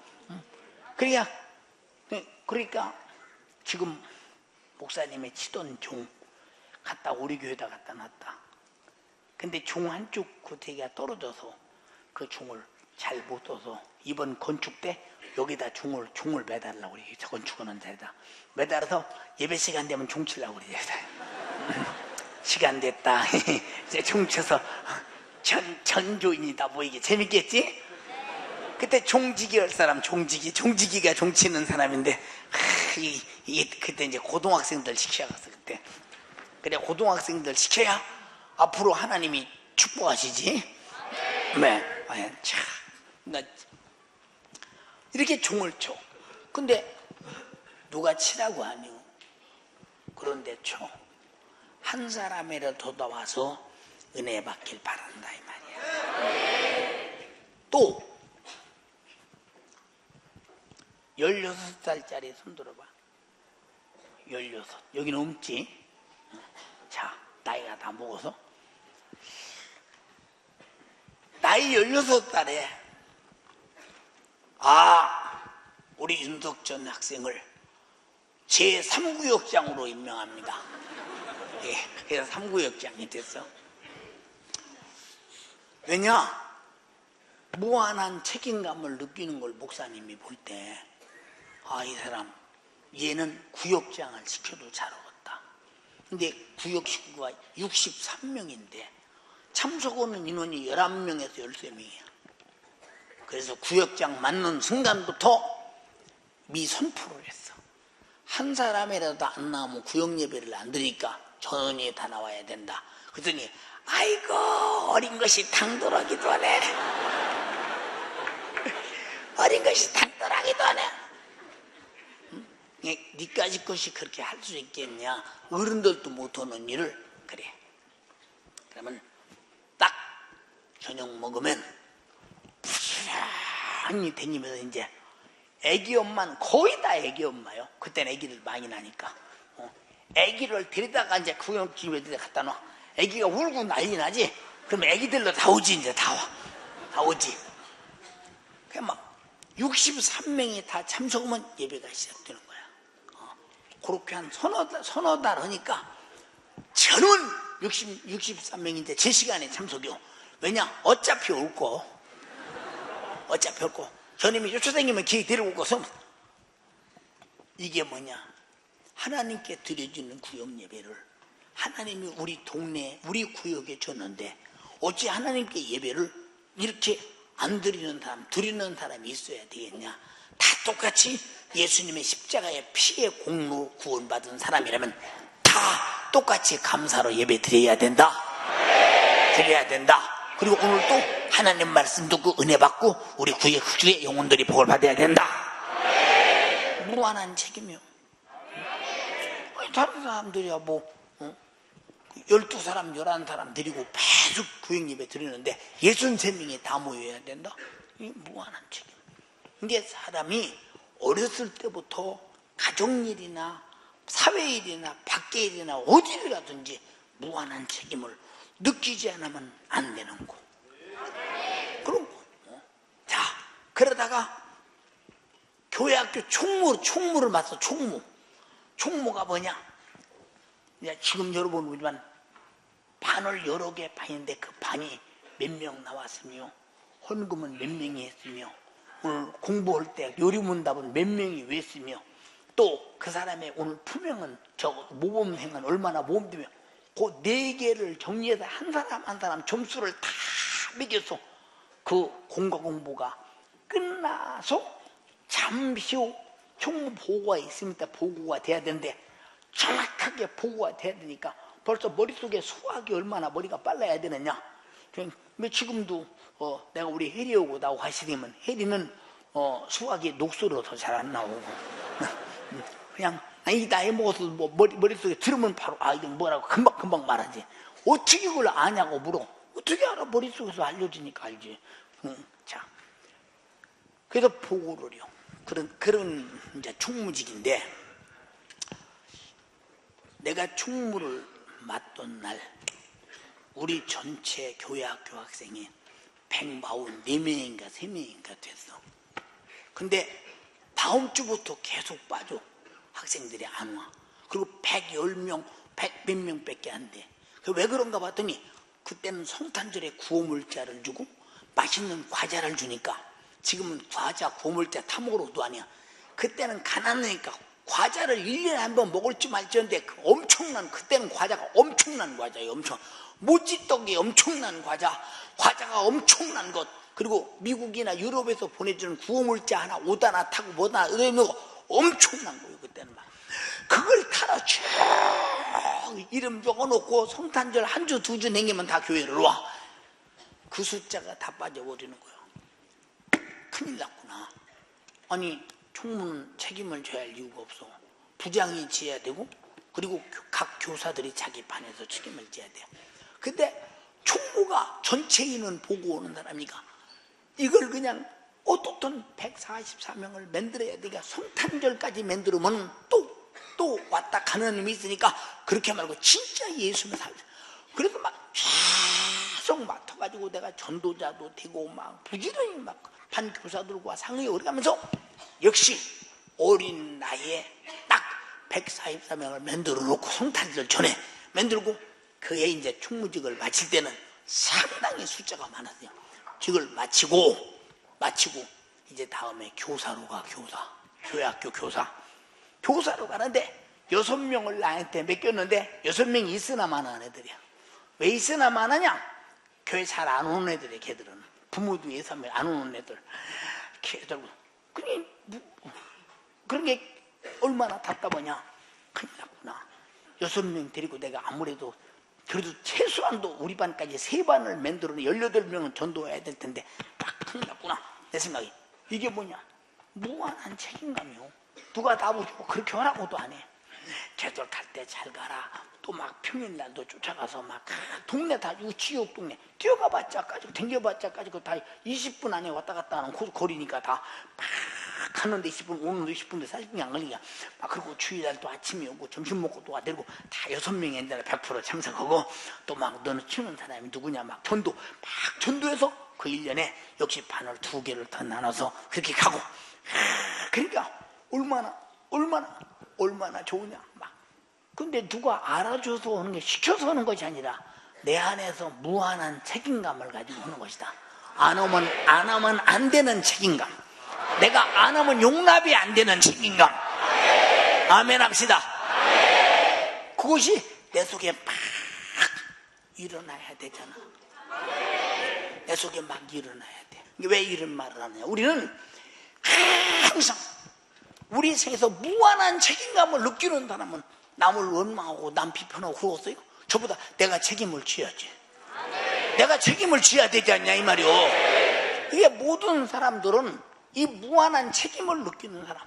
그러니까 지금 목사님의 치던 종 갖다 우리 교회에다 갖다 놨다. 근데 종 한쪽 구태기가 떨어져서 그 종을 잘 못 둬서 이번 건축 때 여기다 종을 매달라고 그래. 건축하는 자리다 매달아서 예배 시간 되면 종 치려고 그래. 시간 됐다. 이제 종 쳐서 전조인이다 보이게 재밌겠지? 그때 종지기 할 사람 종지기가 종 치는 사람인데 이게 그때 이제 고등학생들 시켜갔어. 그때 그래 고등학생들 시켜야 앞으로 하나님이 축복하시지. 네. 참, 이렇게 종을 쳐. 근데 누가 치라고 하니요? 그런데 쳐. 한 사람이라도 더 와서 은혜 받길 바란다 이 말이야. 또 16살짜리 손 들어봐. 16. 여기 넘지? 자, 나이가 다 먹어서 나이 16살에 우리 윤석전 학생을 제3구역장으로 임명합니다. 예, 그래서 3구역장이 됐어. 왜냐? 무한한 책임감을 느끼는 걸 목사님이 볼 때 이 사람 얘는 구역장을 시켜도 잘하겠다. 근데 구역 식구가 63명인데 참석하는 인원이 11명에서 13명이야. 그래서 구역장 맞는 순간부터 선포를 했어. 한 사람이라도 안 나오면 구역 예배를 안 드니까 전원이 다 나와야 된다. 그랬더니 아이고 어린 것이 당돌하기도 하네. 어린 것이 당돌하기도 하네. 니까지 것이 그렇게 할 수 있겠냐? 어른들도 못하는 일을. 그래. 그러면 딱 저녁 먹으면 부지런히 다니면서 이제 애기 엄마는 거의 다 애기 엄마요. 그때는 애기들 많이 나니까. 애기를 데리다가 이제 구역집에 갖다 놔. 애기가 울고 난리 나지? 그럼 애기들로 다 오지. 이제 다 와. 다 오지. 그냥 막 63명이 다 참석하면 예배가 시작되는 거야. 그렇게 한 서너 달 하니까 전원 63명인데 제 시간에 참석이요. 왜냐? 어차피 올 거. 저님이 쫓아다니면 기회 데리고 오고서 이게 뭐냐? 하나님께 드려지는 구역 예배를 하나님이 우리 동네, 우리 구역에 줬는데 어찌 하나님께 예배를 이렇게 안 드리는 사람이 있어야 되겠냐? 다 똑같이 예수님의 십자가의 피의 공로 구원받은 사람이라면 다 똑같이 감사로 예배 드려야 된다. 그리고 오늘 또 하나님 말씀 듣고 은혜 받고 우리 구의 영혼들이 복을 받아야 된다. 무한한 책임이요. 다른 사람들이야 뭐 12사람 11사람 데리고 계속 구역예배 드리는데 63명이 다 모여야 된다? 이게 무한한 책임. 이게 사람이 어렸을 때부터 가족일이나 사회일이나 밖에일이나 어디를 가든지 무한한 책임을 느끼지 않으면 안 되는 거. 그런 거. 자, 그러다가 교회학교 총무를 맡아. 총무가 뭐냐? 지금 여러분 우리만 반을 여러 개 반인데 그 반이 몇 명 나왔으며 헌금은 몇 명이 했으며 오늘 공부할 때 요리문답은 몇 명이 했으며 또 그 사람의 오늘 품행은 저 모범행은 얼마나 모범되며 그 네 개를 정리해서 한 사람 한 사람 점수를 다 매겨서 그 공부가 끝나서 잠시 후 총무 보고가 있으니까 보고가 돼야 되는데 정확하게 보고가 돼야 되니까 벌써 머릿속에 수학이 얼마나 머리가 빨라야 되느냐. 지금도 내가 우리 혜리하고 나하고 하시려면 혜리는 수학이 녹수로 더 잘 안 나오고 그냥 이 나이 먹어서 뭐 머릿속에 들으면 바로 이게 뭐라고 금방 말하지. 어떻게 그걸 아냐고 물어. 어떻게 알아? 머릿속에서 알려주니까 알지. 자, 그래서 보고를요. 그런 이제 총무직인데 내가 총무를 맡던 날 우리 전체 교회학교 학생이 144명인가 3명인가 됐어. 근데 다음 주부터 계속 빠져. 학생들이 안 와. 그리고 110명, 100몇 명밖에 안 돼. 왜 그런가 봤더니 그때는 성탄절에 구호물자를 주고 맛있는 과자를 주니까 지금은 과자, 구호물자 타먹으러도 아니야. 그때는 가난하니까 과자를 1년에 한 번 먹을지 말지인데 그 엄청난 그때는 과자가 엄청난 과자예요. 모찌떡이 엄청난 과자가 엄청난 것. 그리고 미국이나 유럽에서 보내주는 구호물자 하나 오다나 타고 뭐다나 이러는 거 엄청난 거예요. 그때는 막 그걸 타러 쭉 이름 적어놓고 성탄절 한 주 두 주 남기면 다 교회를 와. 그 숫자가 다 빠져버리는 거예요. 큰일 났구나. 아니 총무는 책임을 져야 할 이유가 없어. 부장이 지어야 되고 그리고 각 교사들이 자기 반에서 책임을 져야 돼요. 근데 총무가 전체 인원 보고 오는 사람이니까 이걸 그냥 어떻든 144명을 만들어야 되니까 성탄절까지 만들면 또 왔다 가는 놈이 있으니까 그렇게 말고 진짜 예수를 살려. 그래서 막 계속 맡아가지고 내가 전도자도 되고 막 부지런히 막 반 교사들과 상의에 오래가면서 역시 어린 나이에 딱 144명을 만들어 놓고 성탄절 전에 만들고 그에 이제 총무직을 마칠 때는 상당히 숫자가 많았어요. 직을 마치고 이제 다음에 교사로 가. 교회학교 교사로 가는데 6명을 나한테 맡겼는데 6명이 있으나 마나한 애들이야. 왜 있으나 마나냐? 교회 잘 안 오는 애들이야. 걔들은 부모도 예산면 안 오는 애들. 걔들 그런 게 얼마나 답답하냐. 큰일 났구나. 6명 데리고 내가 아무래도 그래도 최소한도 우리 반까지 3반을 만들어 18명은 전도해야 될 텐데 딱 큰일 났구나. 내 생각이 이게 뭐냐. 무한한 책임감이요. 누가 나보고 그렇게 하라고도 안 해. 걔들 갈 때 잘 가라. 또 막 평일날도 쫓아가서 막 동네 다 지역 동네 뛰어가봤자 까지고 댕겨봤자 까지고 다 20분 안에 왔다 갔다 하는 거리니까 다 막 가는데 20분 오는데 20분도 40분이 안 걸리냐. 막 그리고 주일날 또 아침에 오고 점심 먹고 또 와대고 다 6명이 옛날에 100% 참석하고 또 막 너는 치는 사람이 누구냐 막 전도해서 그 1년에 역시 반을 2개를 더 나눠서 그렇게 가고. 그러니까 얼마나 좋으냐 막. 근데 누가 알아줘서 오는 게 시켜서 오는 것이 아니라 내 안에서 무한한 책임감을 가지고 오는 것이다. 안 하면 안 되는 책임감. 내가 안 하면 용납이 안 되는 책임감. 아멘 합시다. 그것이 내 속에 막 일어나야 되잖아. 내 속에 막 일어나야 돼. 왜 이런 말을 하느냐. 우리는 항상 우리 생에서 무한한 책임감을 느끼는 사람은 남을 원망하고 남 비판하고 그러겠어요? 저보다 내가 책임을 져야지. 내가 책임을 져야 되지 않냐 이 말이요. 이게 모든 사람들은 이 무한한 책임을 느끼는 사람.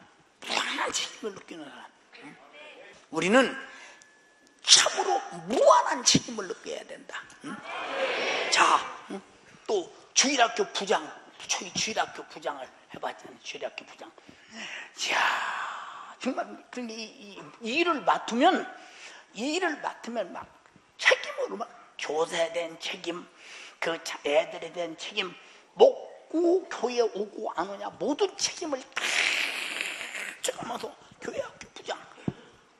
우리는 무한한 책임을 느껴야 된다. 응? 자, 응? 또 주일학교 부장, 저희 주일학교 부장을 해봤잖아요. 주일학교 부장. 이야, 정말 이 일을 맡으면 막 책임으로 막 교사에 대한 책임, 그 애들에 대한 책임, 먹고 교회 오고 안 오냐 모든 책임을 다 져가면서 교회학교 부장.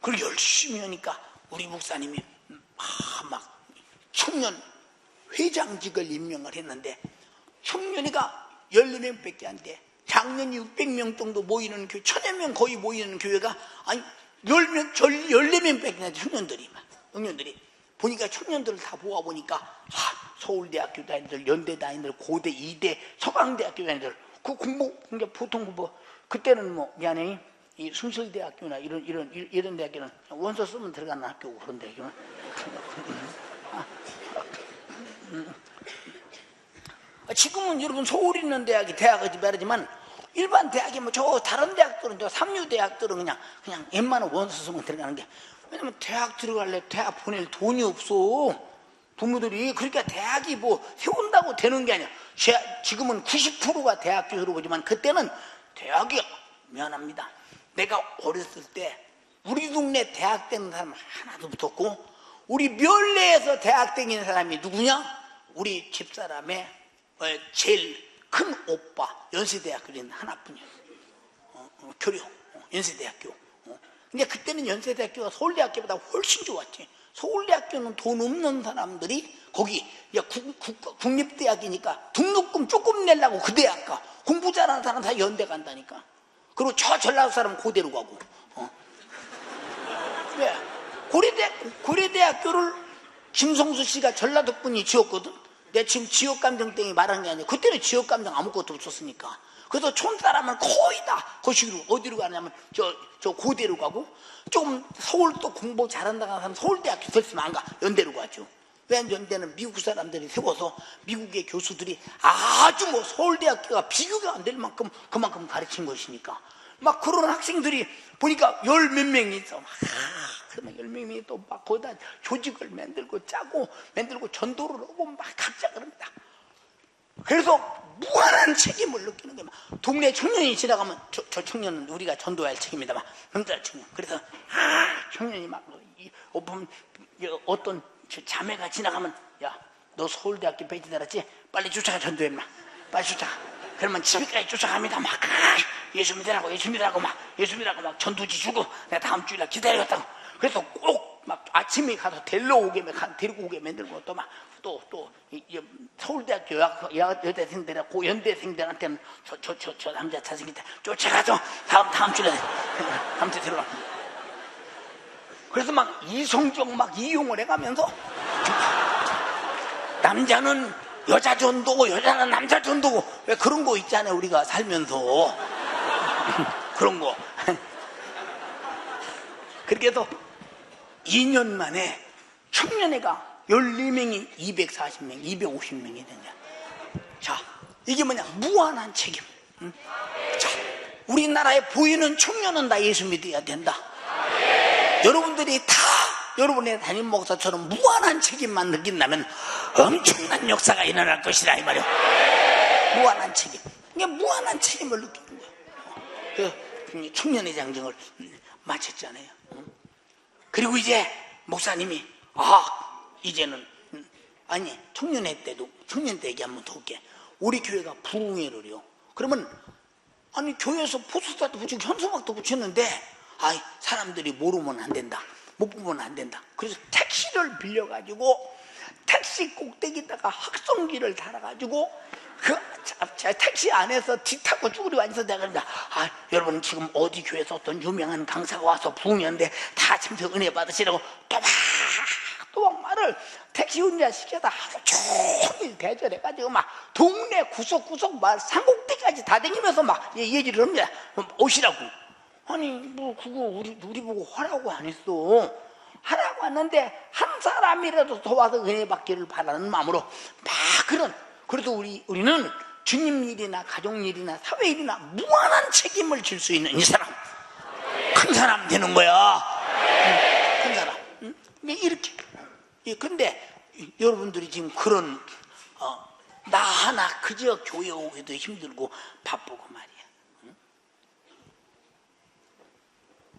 그리고 열심히 하니까 우리 목사님이 막 청년 회장직을 임명을 했는데 청년이가 14명밖에 안 돼. 작년이 600명 정도 모이는 교회, 1000여 명 거의 모이는 교회가 아니 14명밖에 안 돼. 청년들이 보니까 청년들을 다 모아보니까 서울대학교 다니들, 연대 다니들, 고대, 이대, 서강대학교 다니들 그 공부 그러니까 보통 그때는 뭐 미안해 이 순실대학교나 이런 대학교는 원서 쓰면 들어가는 학교고 그런 대학교는 지금은 여러분 서울에 있는 대학이 대학이지 말하지만 일반 대학이 뭐 저 다른 대학들은 저 삼류 대학들은 그냥 웬만한 원서 쓰면 들어가는 게 왜냐면 대학 들어갈래 대학 보낼 돈이 없어 부모들이. 그러니까 대학이 뭐 세운다고 되는 게 아니야. 지금은 90%가 대학교 졸업이지만 그때는 대학이 미안합니다. 내가 어렸을 때 우리 동네 대학 다니는 사람 하나도 없었고 우리 멸내에서 대학 다니는 사람이 누구냐? 우리 집사람의 제일 큰 오빠 연세대학교 있는 하나뿐이야. 교류 연세대학교. 근데 그때는 연세대학교가 서울대학교보다 훨씬 좋았지. 서울대학교는 돈 없는 사람들이 거기 국립대학이니까 등록금 조금 내려고 그 대학 가. 공부 잘하는 사람 다 연대 간다니까. 그리고 저 전라도 사람은 고대로 가고. 왜? 고려대학교를 김성수 씨가 전라도 분이 지었거든. 내가 지금 지역감정 때문에 말한 게 아니야. 그때는 지역감정 아무것도 없었으니까. 그래서 촌사람은 거의 다 거시기로 어디로 가냐면 저 고대로 가고 조금 서울 또 공부 잘한다고 하는 사람 서울대학교 됐으면 안 가. 연대로 가죠. 왜 연대는 미국 사람들이 세워서 미국의 교수들이 아주 뭐 서울대학교가 비교가 안 될 만큼 그만큼 가르친 것이니까 막 그런 학생들이 보니까 10몇 명이 있어. 그러면 10명이 또 막 거기다 조직을 만들고 짜고 만들고 전도를 하고 막 각자 그럽니다. 그래서 무한한 책임을 느끼는 거야. 동네 청년이 지나가면 저 청년은 우리가 전도할 책임이다. 막 남자 청년. 그래서 청년이 막 어떤 자매가 지나가면 야, 너 서울대학교 배지 달았지? 빨리 쫓아가 전도해 마. 빨리 쫓아가. 그러면 집에까지 쫓아갑니다. 막 예수 믿으라고 막 전도지 주고 내가 다음 주일날 기다리겠다고. 그래서 꼭 막 아침에 가서 데리고 오게 만들고 또 막 또 서울대학교 여대생들하고 연대생들한테는 저 남자 자식인데 쫓아가죠. 다음 주에 들어가. 그래서 막 이성적 막 이용을 해가면서 남자는 여자 전도고 여자는 남자 전도고 왜 그런 거 있잖아요. 우리가 살면서 그런 거. 그렇게 해서 2년 만에 청년회가 14명이 240명, 250명이 됐냐. 자, 이게 뭐냐? 무한한 책임. 응? 자, 우리나라에 보이는 청년은 다 예수 믿어야 된다. 여러분들이 다 여러분의 담임 목사처럼 무한한 책임만 느낀다면 엄청난 역사가 일어날 것이다 이 말이야. 무한한 책임. 이게 무한한 책임을 느끼는 거야. 그 청년의 장정을 마쳤잖아요. 그리고 이제 목사님이 이제는 아니 청년 때 얘기 한번 더 할게. 우리 교회가 부흥회를요. 그러면 아니 교회에서 포스터도 붙이고 현수막도 붙였는데 사람들이 모르면 안 된다. 못 보면 안 된다. 그래서 택시를 빌려가지고 택시 꼭대기에다가 확성기를 달아가지고 그 택시 안에서 뒤타고 쭈그리고 앉아서 내가 그런다. 여러분 지금 어디 교회에서 어떤 유명한 강사가 와서 부흥회인데 다 참석 은혜 받으시라고 또막 말을 택시 운전 시켜서 하루 종일 대절해가지고 막 동네 구석구석 막 산꼭대기까지 다 다니면서 막 얘기를 합니다. 오시라고. 아니 뭐 그거 우리 보고 하라고 안 했어. 하라고 했는데 한 사람이라도 더 와서 은혜 받기를 바라는 마음으로 막 그래도 우리는 주님 일이나 가족 일이나 사회 일이나 무한한 책임을 질 수 있는 이 사람 큰 사람 되는 거야. 큰 사람. 이렇게 근데 여러분들이 지금 그런 나 하나 그저 교회 오기도 힘들고 바쁘고 말이야. 응?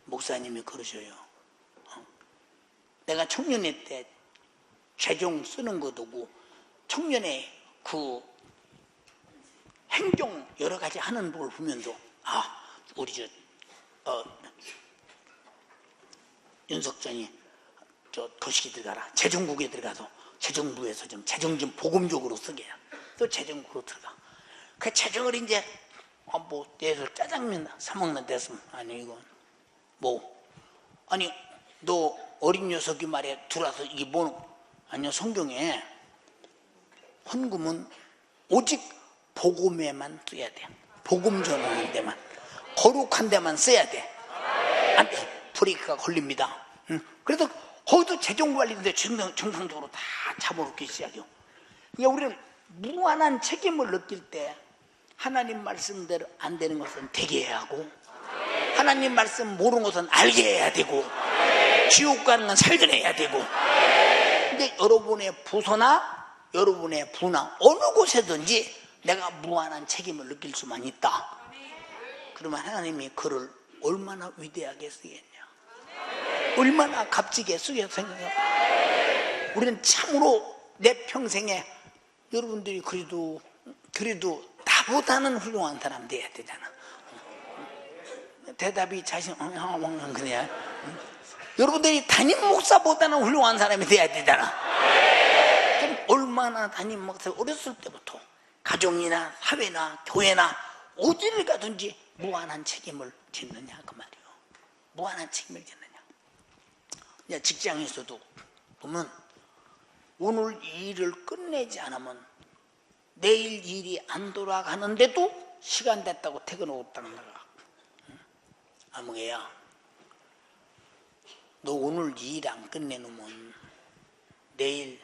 목사님이 그러셔요. 내가 청년회 때 재종 쓰는 것도고 청년회 그 행정 여러 가지 하는 걸 보면서 우리 윤석전이 거시기 들어가라. 재정국에 들어가서 재정부에서 좀 재정 좀 보금적으로 쓰게. 또 재정국으로 들어가. 그 재정을 이제 뭐 예를 짜장면 사 먹는 데서 아니 이건 뭐 아니 너 어린 녀석이 말이야 들어와서 이게 뭐 아니요 성경에 헌금은 오직 복음에만 써야 돼. 복음 전하는 데만 거룩한 데만 써야 돼. 안 돼. 브레이크가 걸립니다. 그래서 거기도 재정관리인데 정상적으로 다 잡아놓기 시작해요. 그러니까 우리는 무한한 책임을 느낄 때 하나님 말씀대로 안 되는 것은 되게 해야 하고 하나님 말씀 모르는 것은 알게 해야 되고 지옥 가는 건 살려내야 되고. 근데 여러분의 부서나 여러분의 부나 어느 곳에든지 내가 무한한 책임을 느낄 수만 있다. 그러면 하나님이 그를 얼마나 위대하게 쓰겠냐, 얼마나 값지게 쓰게 생각해요. 우리는 참으로 내 평생에 여러분들이 그래도 나보다는 훌륭한 사람 돼야 되잖아. 대답이 자신 그래야. 여러분들이 담임 목사보다는 훌륭한 사람이 돼야 되잖아. 그럼 얼마나 담임 목사 어렸을 때부터 가정이나 사회나 교회나 어디를 가든지 무한한 책임을 짓느냐 그 말이에요. 무한한 책임을 짓느냐. 직장에서도 보면 오늘 이 일을 끝내지 않으면 내일 일이 안 돌아가는데도 시간 됐다고 퇴근하고 딱 나가. 아무개야, 너 오늘 이 일 안 끝내놓으면 내일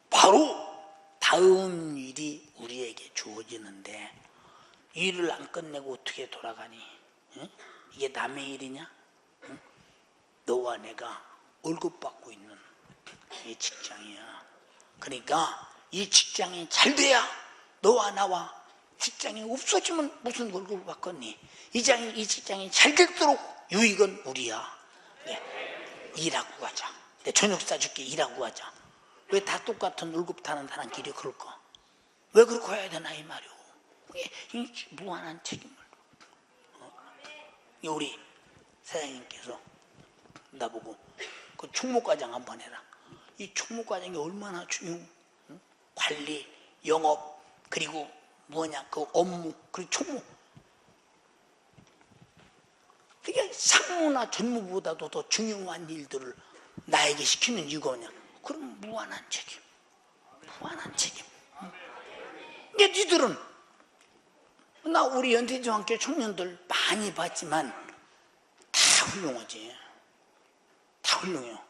바로 다음 일이 우리에게 주어지는데 일을 안 끝내고 어떻게 돌아가니? 응? 이게 남의 일이냐? 응? 너와 내가 월급 받고 있는 이 직장이야. 그러니까 이 직장이 잘 돼야 너와 나와 직장이 없어지면 무슨 월급을 받겠니? 이 직장이 잘 될수록 유익은 우리야. 네. 일하고 가자. 내 저녁 사줄게. 일하고 가자. 왜 다 똑같은 월급 타는 사람끼리 그럴까? 왜 그렇게 해야 되나 이 말이오. 이 무한한 책임을. 우리 사장님께서 나보고 그 총무과장 한번 해라. 이 총무과장이 얼마나 중요? 관리, 영업, 그리고 뭐냐 그 업무, 그리고 총무. 그게 상무나 전무보다도 더 중요한 일들을 나에게 시키는 이유가 뭐냐? 그럼 무한한 책임. 무한한 책임. 이게 니들은 나 우리 연대중학교 청년들 많이 봤지만 다 훌륭하지. 다 훌륭해요.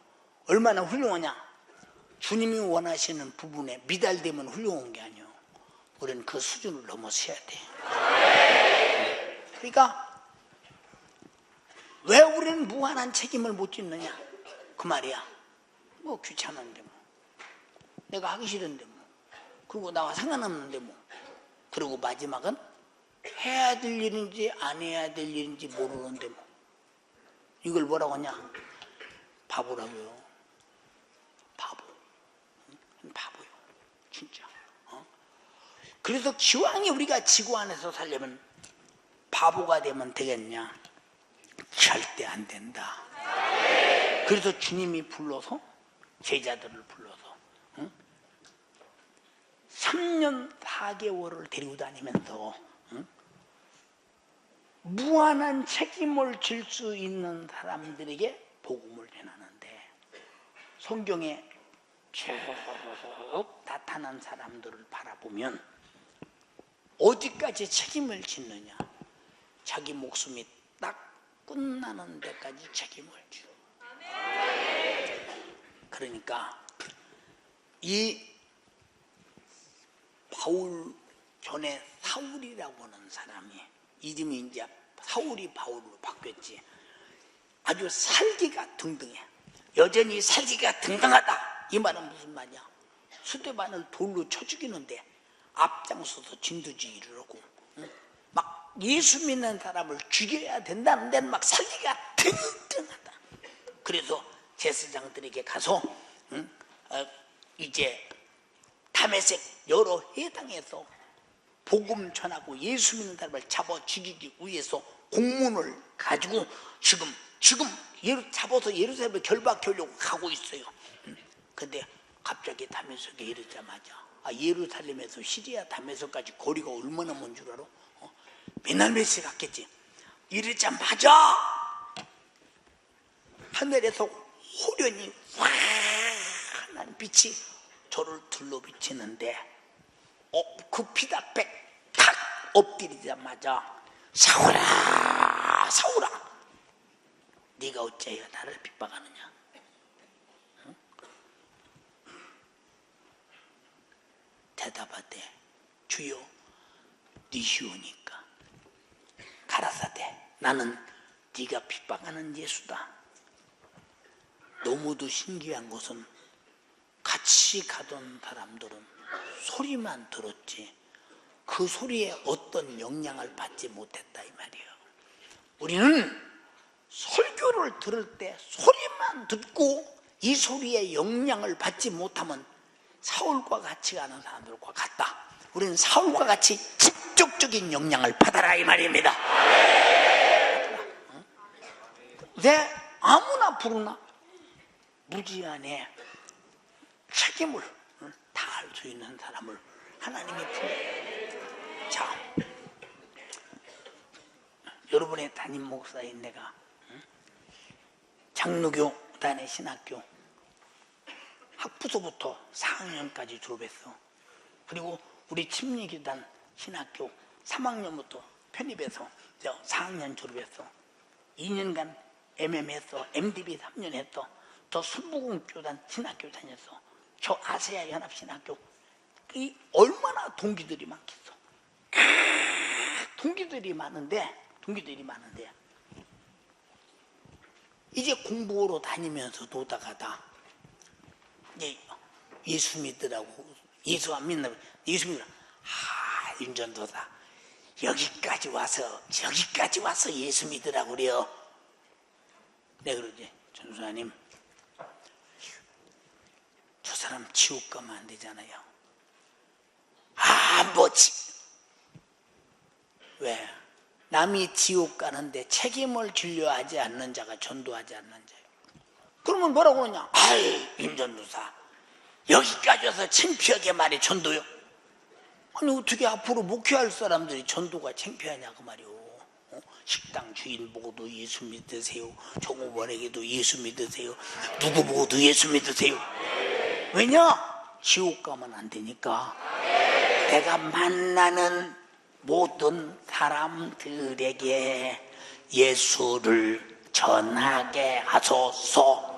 얼마나 훌륭하냐? 주님이 원하시는 부분에 미달되면 훌륭한 게 아니에요. 우리는 그 수준을 넘어서야 돼. 그러니까 왜 우리는 무한한 책임을 못 짓느냐? 그 말이야. 뭐 귀찮은데 뭐, 내가 하기 싫은데 뭐, 그리고 나와 상관없는데 뭐, 그리고 마지막은 해야 될 일인지 안 해야 될 일인지 모르는데 뭐, 이걸 뭐라고 하냐? 바보라고요. 바보. 바보요. 진짜. 그래서 기왕에 우리가 지구 안에서 살려면 바보가 되면 되겠냐? 절대 안 된다. 그래서 주님이 불러서 제자들을 불러서 3년 4개월을 데리고 다니면서 무한한 책임을 질 수 있는 사람들에게 복음을 전하는데, 성경에 쭉 나타난 사람들을 바라보면 어디까지 책임을 짓느냐? 자기 목숨이 딱 끝나는 데까지 책임을 져. 그러니까 이 바울 전에 사울이라고 하는 사람이, 이름이 이제 사울이 바울로 바뀌었지. 아주 살기가 등등해. 여전히 살기가 등등하다. 이 말은 무슨 말이야? 스데반을 돌로 쳐 죽이는데 앞장서서 진두지휘를 하고, 응? 막 예수 믿는 사람을 죽여야 된다는 데는 막 살기가 등등하다. 그래서 제사장들에게 가서, 응? 이제 다메섹 여러 해당에서 복음 전하고 예수 믿는 사람을 잡아 죽이기 위해서 공문을 가지고 지금 잡아서 예루살렘을 결박하려고 가고 있어요. 근데 갑자기 다메섹에 이르자마자, 예루살렘에서 시리아 다메섹까지 거리가 얼마나 먼 줄 알아? 맨날 몇시 갔겠지. 이르자마자 하늘에서 호련히 환한 빛이 저를 둘러비치는데, 그 빛 앞에 탁 엎드리자마자 사울아 사울아 네가 어찌하여 나를 핍박하느냐? 응? 대답하되 주여 니시오니까 가라사대 나는 네가 핍박하는 예수다. 너무도 신기한 것은 같이 가던 사람들은 소리만 들었지 그 소리에 어떤 영향을 받지 못했다 이 말이에요. 우리는 설교를 들을 때 소리만 듣고 이 소리에 영향을 받지 못하면 사울과 같이 가는 사람들과 같다. 우리는 사울과 같이 직접적인 영향을 받아라 이 말입니다. 왜 아무나 부르나? 무지한에 책임을 다할 수 있는 사람을 하나님이 부르. 자, 여러분의 담임 목사인 내가 장로교 단의 신학교 학부서부터 4학년까지 졸업했어. 그리고 우리 침례교단 신학교 3학년부터 편입해서 4학년 졸업했어. 2년간 MM했어. MDB 3년 했어. 저 순복음교단 신학교 다녔어. 저 아세아 연합 신학교. 이 얼마나 동기들이 많겠어. 동기들이 많은데 이제 공부하러 다니면서 노다가다 예수 믿으라고, 예수 안 믿나, 예수 믿으라. 윤전도사 여기까지 와서 예수 믿으라고 그래요. 내가 그러지, 전수사님 저 사람 지옥 가면 안 되잖아요. 뭐지? 왜? 남이 지옥 가는데 책임을 지려 하지 않는 자가 전도하지 않는 자예요. 그러면 뭐라고 그러냐? 임전도사 여기까지 와서 창피하게 말해 전도요? 아니 어떻게 앞으로 목회할 사람들이 전도가 창피하냐 그 말이요. 식당 주인 보고도 예수 믿으세요. 종업원에게도 예수 믿으세요. 누구 보고도 예수 믿으세요. 왜냐? 지옥 가면 안 되니까. 내가 만나는 모든 사람들에게 예수를 전하게 하소서.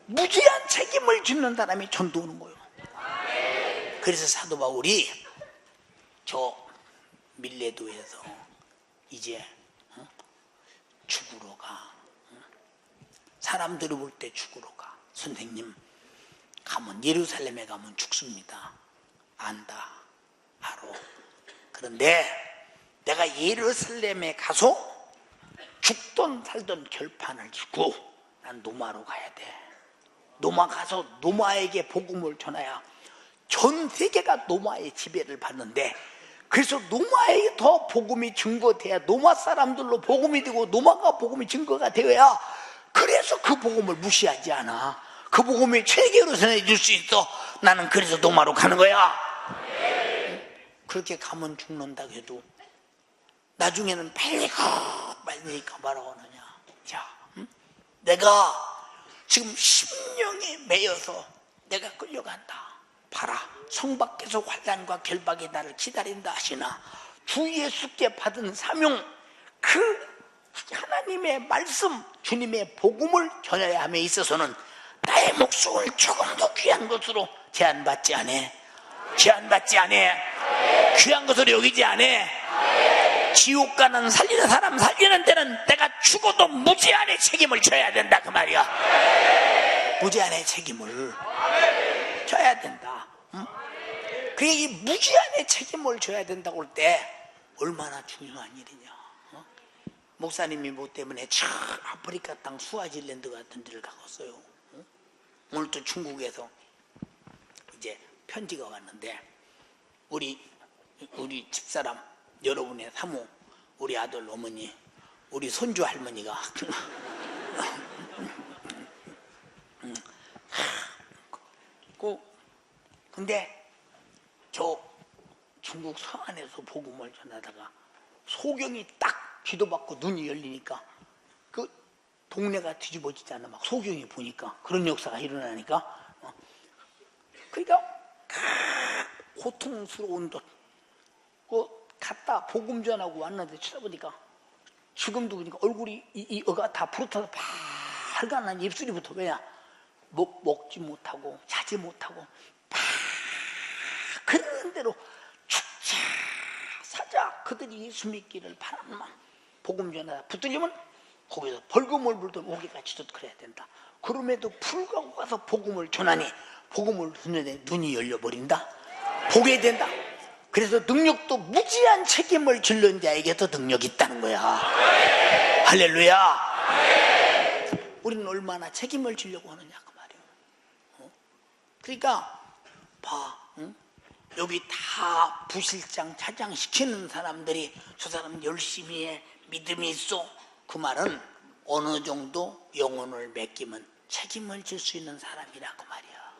무지한 책임을 짓는 사람이 전도하는 거예요. 그래서 사도 바울이 저 밀레도에서 이제 죽으러 가. 사람들이 볼 때 죽으러 가. 선생님 가면 예루살렘에 가면 죽습니다. 안다. 알아. 그런데 내가 예루살렘에 가서 죽던 살던 결판을 짓고 난 노마로 가야 돼. 노마 가서 노마에게 복음을 전해야 전 세계가 노마의 지배를 받는데, 그래서 노마에게 더 복음이 증거돼야 노마 사람들로 복음이 되고 노마가 복음이 증거가 되어야, 그래서 그 복음을 무시하지 않아. 그 복음이 세계로 전해줄 수 있어. 나는 그래서 노마로 가는 거야. 그렇게 가면 죽는다고 해도 나중에는 빨리 가봐라고 하느냐. 자, 내가 지금 심령에 매여서 내가 끌려간다. 봐라, 성 밖에서 환난과 결박이 나를 기다린다 하시나 주 예수께 받은 사명, 그 하나님의 말씀, 주님의 복음을 전해야 함에 있어서는 나의 목숨을 조금 더 귀한 것으로 제한받지 않아. 귀한 것으로 여기지 않아. 지옥 가는 살리는 사람 살리는 데는 내가 죽어도 무제한의 책임을 져야 된다 그 말이야. 무제한의 책임을 져야 된다. 응? 그게 이 무제한의 책임을 져야 된다고 할 때 얼마나 중요한 일이냐. 어? 목사님이 뭐 때문에 저 아프리카 땅 수아질랜드 같은 데를 가봤어요. 어? 오늘 또 중국에서 이제 편지가 왔는데 우리 집사람, 여러분의 사모, 우리 아들 어머니, 우리 손주 할머니가 근데 저 중국 서안에서 복음을 전하다가 소경이 딱 기도받고 눈이 열리니까 그 동네가 뒤집어지잖아. 막 소경이 보니까 그런 역사가 일어나니까 그러니까 고통스러운 듯 갔다 복음 전하고 왔는데 쳐다보니까 지금도 그러니까 얼굴이 이 어가 다 부르터서 빨간한 입술이부터 왜냐 먹지 못하고 자지 못하고 그런 대로 죽자 사자 그들이 예수 믿기를 바라는 마음 복음 전하다 붙들리면 거기서 벌금을 물든 오기까지도 그래야 된다. 그럼에도 불구하고 가서 복음을 전하니 복음을 듣는데 눈이 열려버린다. 보게 된다. 그래서 능력도 무지한 책임을 질는 자에게도 능력이 있다는 거야. 할렐루야. 우리는 얼마나 책임을 지려고 하느냐 그 말이야. 그러니까 봐, 응? 여기 다 부실장 차장 시키는 사람들이 저 사람 열심히 해 믿음이 있어. 그 말은 어느 정도 영혼을 맡기면 책임을 질 수 있는 사람이라 그 말이야.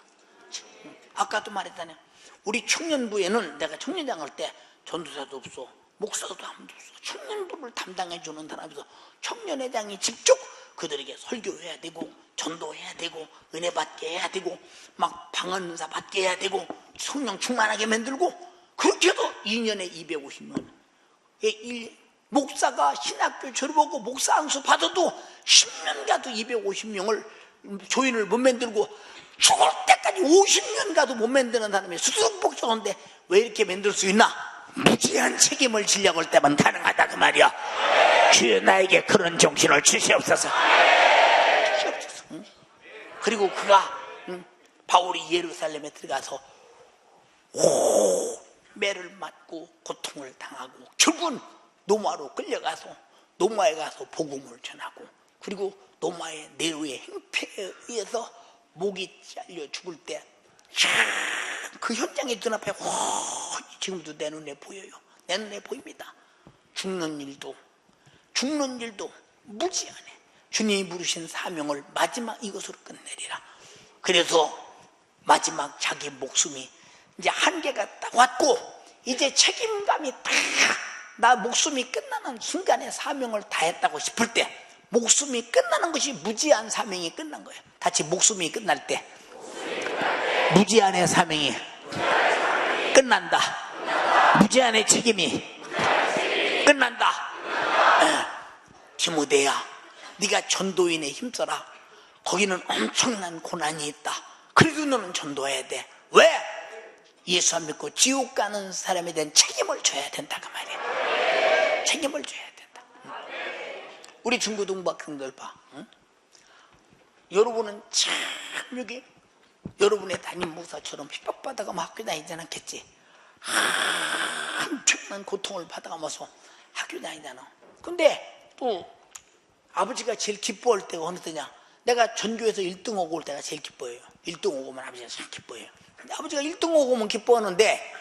아까도 말했잖아요. 우리 청년부에는 내가 청년장 할 때 전도사도 없어, 목사도 아무도 없어. 청년부를 담당해 주는 사람이 있어. 청년회장이 직접 그들에게 설교해야 되고 전도해야 되고 은혜 받게 해야 되고 막 방언사 받게 해야 되고 성령 충만하게 만들고 그렇게 해도 2년에 250명. 목사가 신학교 졸업하고 목사 안수 받아도 10년 가도 250명을 조인을 못 만들고 죽을 때까지 50년 가도 못 만드는 사람이 수석복잡한데 왜 이렇게 만들 수 있나? 무지한 책임을 지려고 할 때만 가능하다 그 말이야. 주여 나에게 그런 정신을 주시옵소서. 주시옵소서. 응? 그리고 그가 바울이 예루살렘에 들어가서 매를 맞고 고통을 당하고 결국은 노마로 끌려가서 노마에 가서 복음을 전하고 그리고 노마의 네로의 행패에 의해서 목이 잘려 죽을 때 그 현장의 눈앞에 지금도 내 눈에 보여요. 내 눈에 보입니다. 죽는 일도 무지하네. 주님이 부르신 사명을 마지막 이것으로 끝내리라. 그래서 마지막 자기 목숨이 이제 한계가 딱 왔고 이제 책임감이 딱 나 목숨이 끝나는 순간에 사명을 다했다고 싶을 때 목숨이 끝나는 것이 무지한 사명이 끝난 거예요. 다시 목숨이 끝날 때 무지한의 사명이 끝난다. 무지한의 책임이 끝난다. 디모데야, 네가 전도인에 힘써라. 거기는 엄청난 고난이 있다. 그래도 너는 전도해야 돼. 왜? 예수 안 믿고 지옥 가는 사람에 대한 책임을 져야 된다 그 말이야. 책임을 져야 된다. 우리 중고등학생들 봐. 응? 여러분은 참 여기 여러분의 담임 목사처럼 핍박받아가면 학교 다니지 않겠지? 엄청난 고통을 받아가면서 학교 다니잖아. 근데 또 아버지가 제일 기뻐할 때가 어느 때냐? 내가 전교에서 1등 오고 올 때가 제일 기뻐해요. 1등 오고 오면 아버지가 참 기뻐해요. 근데 아버지가 1등 오고 오면 기뻐하는데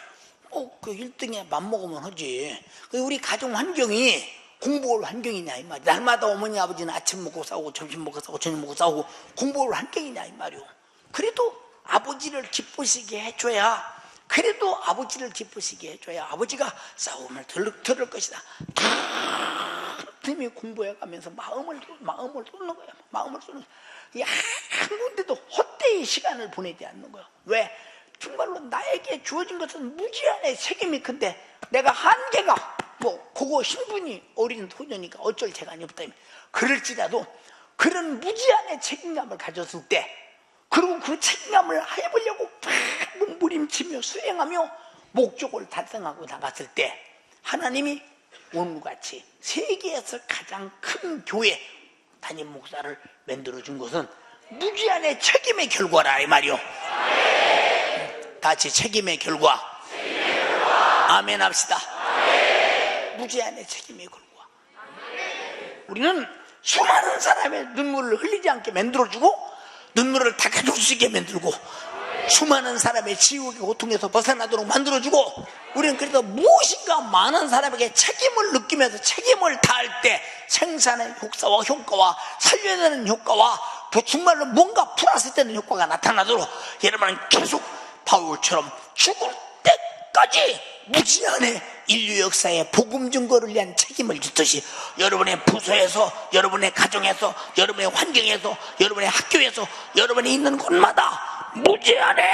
그 1등에 맘먹으면 하지. 우리 가정 환경이 공부할 환경이냐 이 말이야. 날마다 어머니 아버지는 아침 먹고 싸우고 점심 먹고 싸우고 저녁 먹고 싸우고 공부할 환경이냐 이 말이오. 그래도 아버지를 기쁘시게 해줘야 그래도 아버지를 기쁘시게 해줘야 아버지가 싸움을 들을 것이다. 틈이 공부해가면서 마음을 쏟는 거야. 마음을 쏟는 거야. 한 군데도 헛되이 시간을 보내지 않는 거야. 왜? 정말로 나에게 주어진 것은 무지한의 책임이 큰데 내가 한계가 그거 신분이 어린 소녀니까 어쩔 재간이 없다. 그럴지라도 그런 무지한의 책임감을 가졌을 때 그리고 그 책임감을 해보려고 몸부림치며 수행하며 목적을 달성하고 나갔을 때 하나님이 오늘같이 세계에서 가장 큰 교회 담임 목사를 만들어준 것은 무지한의 책임의 결과라 이 말이요. 다 같이 책임의 결과. 아멘 합시다. 무지한의 책임의 결과. 우리는 수많은 사람의 눈물을 흘리지 않게 만들어주고 눈물을 닦아줄 수 있게 만들고 수많은 사람의 지옥의 고통에서 벗어나도록 만들어주고 우리는 그래도 무엇인가 많은 사람에게 책임을 느끼면서 책임을 다할 때 생산의 효과와 살려야 되는 효과와 정말로 뭔가 플러스 되는 효과가 나타나도록 여러분은 계속 바울처럼 죽을 때까지 무지한의 인류 역사에 복음 증거를 위한 책임을 짓듯이 여러분의 부서에서 여러분의 가정에서 여러분의 환경에서 여러분의 학교에서 여러분이 있는 곳마다 무지한의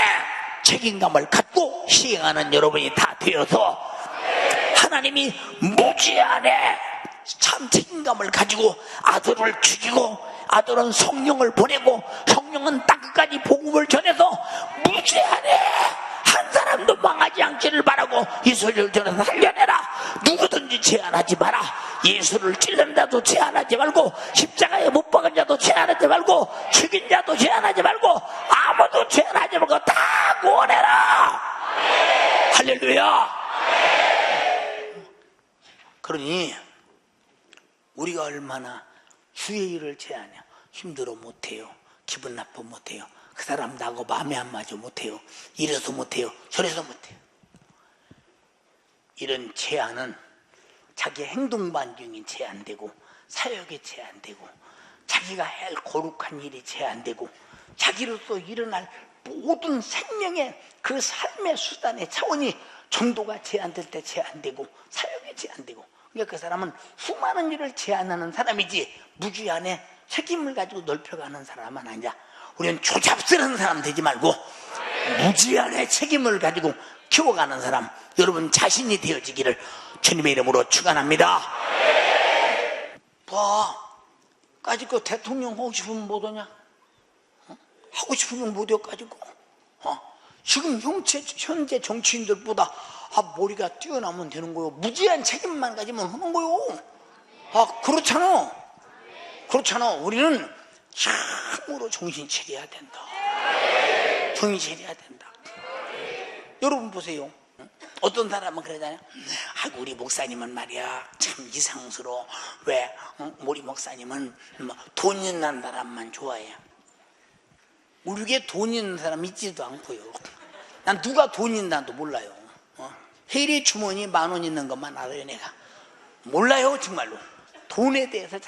책임감을 갖고 시행하는 여러분이 다 되어서 하나님이 무지한의 참 책임감을 가지고 아들을 죽이고 아들은 성령을 보내고 성령은 땅끝까지 복음을 전해서 무지한의 한 사람도 망하지 않기를 바라고 이 소리를 전해서 살려내라. 누구든지 제한하지 마라. 예수를 찔른 자도 제한하지 말고 십자가에 못 박은 자도 제한하지 말고 죽인 자도 제한하지 말고 아무도 제한하지 말고 다 구원해라. 할렐루야. 그러니 우리가 얼마나 주의 일을 제하냐. 힘들어 못해요. 기분 나빠 못해요. 그 사람 나하고 마음에 안 맞아 못해요. 이래서 못해요. 저래서 못해요. 이런 제한은 자기 행동 반경이 제한되고 사역이 제한되고 자기가 할 거룩한 일이 제한되고 자기로서 일어날 모든 생명의 그 삶의 수단의 차원이 전도가 제한될 때 제한되고 사역이 제한되고 그러니까 그 사람은 수많은 일을 제한하는 사람이지 무지한의 책임을 가지고 넓혀가는 사람은 아니야. 우리는 조잡스러운 사람 되지 말고 무지한의 책임을 가지고 키워가는 사람 여러분 자신이 되어지기를 주님의 이름으로 축원합니다. 봐, 까짓거 대통령 하고 싶으면 못 하냐? 하고 싶으면 못 해 까짓거. 지금 현재 정치인들보다 머리가 뛰어나면 되는 거요. 무지한 책임만 가지면 하는 거요. 그렇잖아. 우리는 참으로 정신 차려야 된다. 정신 차려야 된다. 여러분 보세요. 어떤 사람은 그러잖아요. 아이고 우리 목사님은 말이야 참 이상스러워. 왜? 우리 목사님은 돈 있는 사람만 좋아해요. 우리에게 돈 있는 사람 있지도 않고요. 난 누가 돈 있는지도 몰라요. 해리 주머니 10,000원 있는 것만 알아요. 내가 몰라요 정말로. 돈에 대해서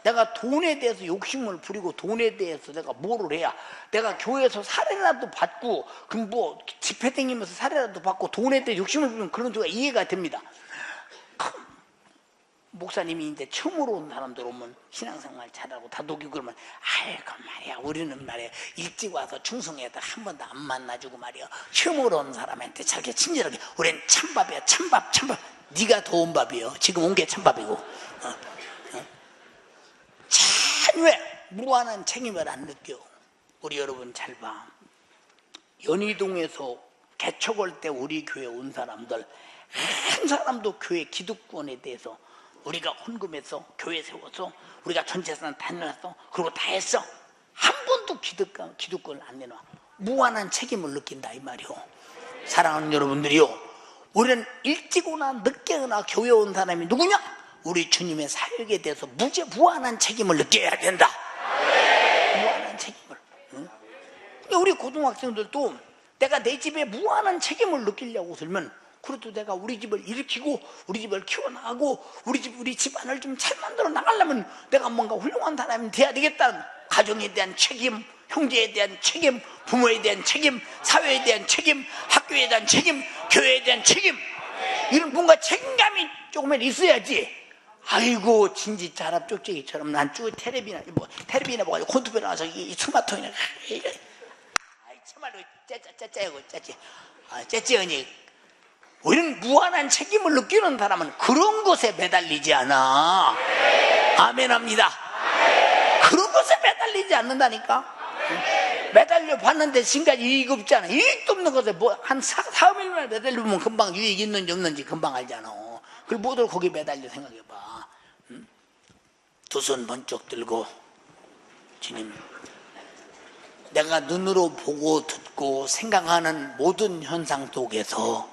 내가 돈에 대해서 욕심을 부리고 돈에 대해서 내가 뭐를 해야 내가 교회에서 사례라도 받고 그럼 뭐 집회 다니면서 사례라도 받고 돈에 대해 욕심을 부리면 그런 데가 이해가 됩니다. 목사님이 이제 처음으로 온 사람들 오면 신앙생활 잘하고 다독이고 그러면 아이고 말이야 우리는 말이야 일찍 와서 충성해서 한 번도 안 만나주고 말이야 처음으로 온 사람한테 저렇게 친절하게 우린 찬밥이야 찬밥 네가 더 온 밥이요. 지금 온 게 찬밥이고 참 왜 무한한 책임을 안 느껴. 우리 여러분 잘 봐. 연희동에서 개척할 때 우리 교회 온 사람들 한 사람도 교회 기득권에 대해서 우리가 헌금해서 교회 세워서 우리가 전재산 다 내놨어 그리고 다 했어 한 번도 기득권을 안 내놔. 무한한 책임을 느낀다 이 말이요. 사랑하는 여러분들이요, 우리는 일찍 오나 늦게 오나 교회 온 사람이 누구냐? 우리 주님의 사역에 대해서 무한한 책임을 느껴야 된다. 무한한 책임을. 응? 우리 고등학생들도 내가 내 집에 무한한 책임을 느끼려고 들면 그래도 내가 우리 집을 일으키고 우리 집을 키워나가고 우리 집안을 좀 잘 만들어 나가려면 내가 뭔가 훌륭한 사람이 돼야 되겠다는 가정에 대한 책임, 형제에 대한 책임, 부모에 대한 책임, 사회에 대한 책임, 학교에 대한 책임, 교회에 대한 책임, 이런 뭔가 책임감이 조금은 있어야지. 아이고 진지 자랍 쪽지기처럼 난 쭉 텔레비나 뭐가지고 콘투베 나와서 이 스마트폰이나 참말로 짜짜짜짜짜지 우리는 무한한 책임을 느끼는 사람은 그런 것에 매달리지 않아. 아멘합니다. 그런 것에 매달리지 않는다니까. 매달려 봤는데 지금까지 이익 없잖아. 이익도 없는 것에 뭐 한 4~5일만 매달리면 금방 유익 있는지 없는지 금방 알잖아. 그걸 모두 거기에 매달려 생각해봐. 두 손 번쩍 들고 주님 내가 눈으로 보고 듣고 생각하는 모든 현상 속에서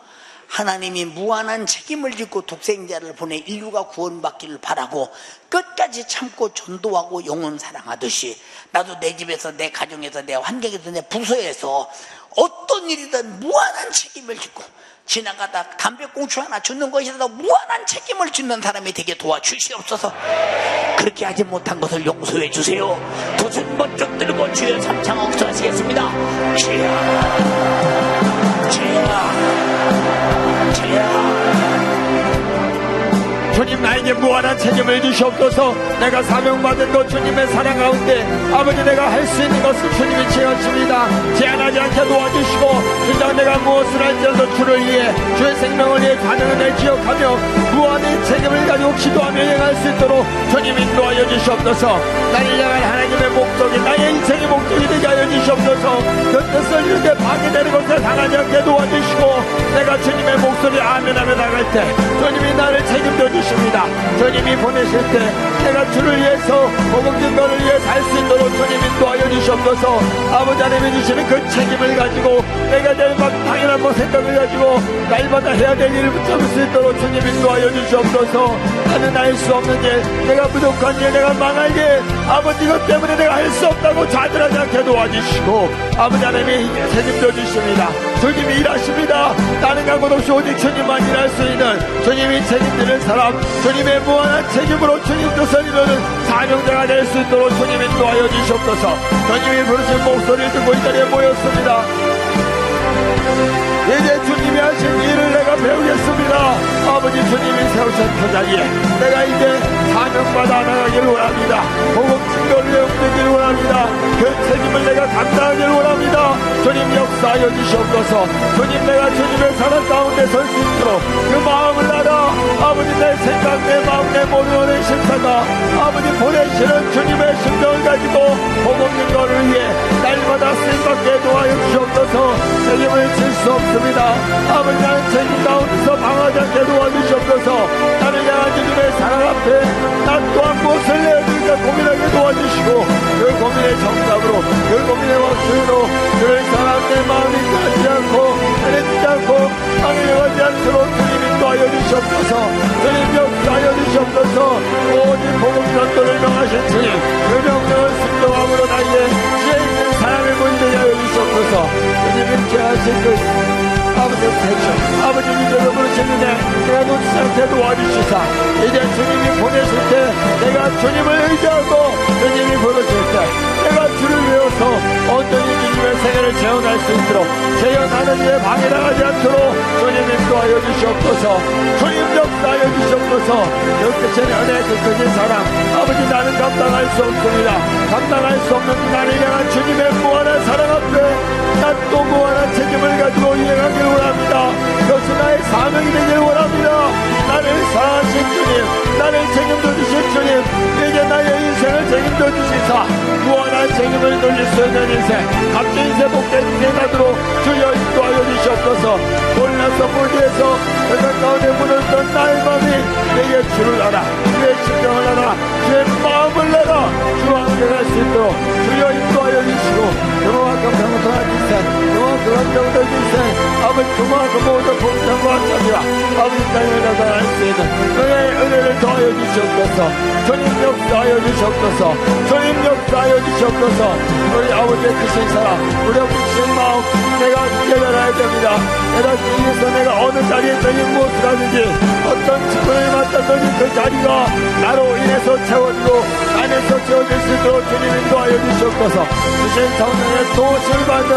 하나님이 무한한 책임을 짓고 독생자를 보내 인류가 구원받기를 바라고 끝까지 참고 전도하고 영혼 사랑하듯이 나도 내 집에서, 내 가정에서, 내 환경에서, 내 부서에서 어떤 일이든 무한한 책임을 짓고 지나가다 담배꽁초 하나 줍는 것이라도 무한한 책임을 짓는 사람이 되게 도와주시옵소서. 그렇게 하지 못한 것을 용서해 주세요. 두 손 번쩍 들고 주여 삼창 억수하시겠습니다. 주여, 주여, 주여.
주님, 나에게 무한한 책임을 주시옵소서. 내가 사명받은 것 주님의 사랑 가운데 아버지, 내가 할 수 있는 것을 주님이 지었습니다. 제한하지 않게 도와주시고, 주장 내가 무엇을 할지라도 주를 위해, 주의 생명을 위해 가능한 날 기억하며 무한의 책임을 가지고 기도하며 행할 수 있도록 주님 인도하여 주시옵소서. 나를 향한 하나님의 목적이, 나의 인생의 목적이 되게 하여 주시옵소서. 그 뜻을 이루게 방해되는 것을 당하지 않게 도와주시고, 내가 주님의 목소리 아멘하며 나갈 때 주님이 나를 책임져 주십니다. 주님이 보내실 때 내가 주를 위해서, 복음 증거를 위해 살 수 있도록 주님 인도하여 주시옵소서. 아버지 하나님이 주시는 그 책임을 가지고 내가 내 당연한 생각을 가지고 날마다 해야 될 일을 붙잡을 수 있도록 주님 인도하여 주시옵소서. 나는 알 수 없는 일, 내가 부족한 일, 내가 망할 일, 아버지 이것 때문에 내가 할 수 없다고 좌절하지 않게 도와주시고, 아버지 하나님이 책임져 주십니다. 주님이 일하십니다. 다른 방법 없이 오직 주님만 일할 수 있는, 주님이 책임지는 사람, 주님의 무한한 책임으로 주님 뜻을 이루는 사명자가 될 수 있도록 주님 인도하여 주시옵소서. 주님이 부르신 목소리를 듣고 이 자리에 모였습니다. 이제 주님이 하신 일을 내가 배우겠습니다. 아버지, 주님이 세우신 그 자리에 내가 이제 사명받아 나가기를 원합니다. 복음 증거를 위해 움직이기를 원합니다. 그 책임을 내가 감당하기를 원합니다. 주님 역사하여 주시옵소서. 주님, 내가 주님의 사랑 가운데 설 수 있도록 그 마음을 알아 아버지, 내 생각, 내 마음, 내 모든 원의 심사가 아버지 보내시는 주님의 심정을 가지고 복음 증거를 위해 날마다 쓰임받게 도와여 주시옵소서. 책임을 질 수 없습니다. 아버지, 나는 책임 가운데서 방하지 않게 도와주시옵소서. 나를 향한 주님의 사랑 앞에 나 또한 무엇을 해야 될까 고민하게 도와주시고, 그 고민의 정답으로, 그 고민의 wak수로 그를 사랑 내 마음이 가지 않고 해내지 않고 하늘에 가지 않도록 주님 인도하여 주시옵소서. 주님 역사하여 주시옵소서. 오직 복음 전도를 명하신 주님, 그 명령을 순종함으로 나에게 지혜 있는 사랑을 보이게 하여 주시옵소서. 주님 이렇게 하신 그 아버지 대충 아버지 믿음으로 부르시는데 내가 놓치지 않게 도와주시사, 이제 주님이 보내실 때 내가 주님을 의지하고 주님이 부르실 때 내가 주를 외워서 온전히 주님의 생애를 재현할 수 있도록 재현하는 일에 방해당하지 않도록 주님 인도하여 주시옵소서. 주님 역사하여 주시옵소서. 역대신 은혜 그 크신 사랑 아버지, 나는 감당할 수 없습니다. 감당할 수 없는 나를 향한 주님의 무한한 사랑 앞에 나 또 무한한 책임을 가지고 이행하기를 원합니다. 그것은 나의 사명이 되기를 원합니다. 나를 사랑하신 주님, 나를 책임져 주신 주님, 이제 나의 인생을 책임져 주시사 무한한 책임을 돌릴 수 있는 인생, 감정 인생, 복된 인생 하도록 주여 인도하여 주시옵소서. 몰라서 무지해서 세상 가운데 묻었던 나의 마음이 내게 주를 알아, 주의 심정을 알아, 주의 마음을 알아 주와 함께할 수 있도록 주여 인도하여 주시고, 그만큼 병통한 인생, 그만큼 병들 인생, 아버지 그만큼 모든 복장과 자비와 아버지 땅을 나타날 수 있는 그의 은혜를 더하여 주시옵소서. 주님 역사하여 주시옵소서. 주님 역사하여 주시옵소서. 우리 아버지의 크신 사랑, 우리 크신 마음 내가 깨달아야 됩니다. 내가 위해서 내가 어느 자리에 있든지 무엇을 하든지 어떤 직분을 맡았든지 그 자리가 나로 인해서 채워지고 안에서 채워질 수 있도록 주님 인도하여 주시옵소서. 주신 성령의 도우심을 받는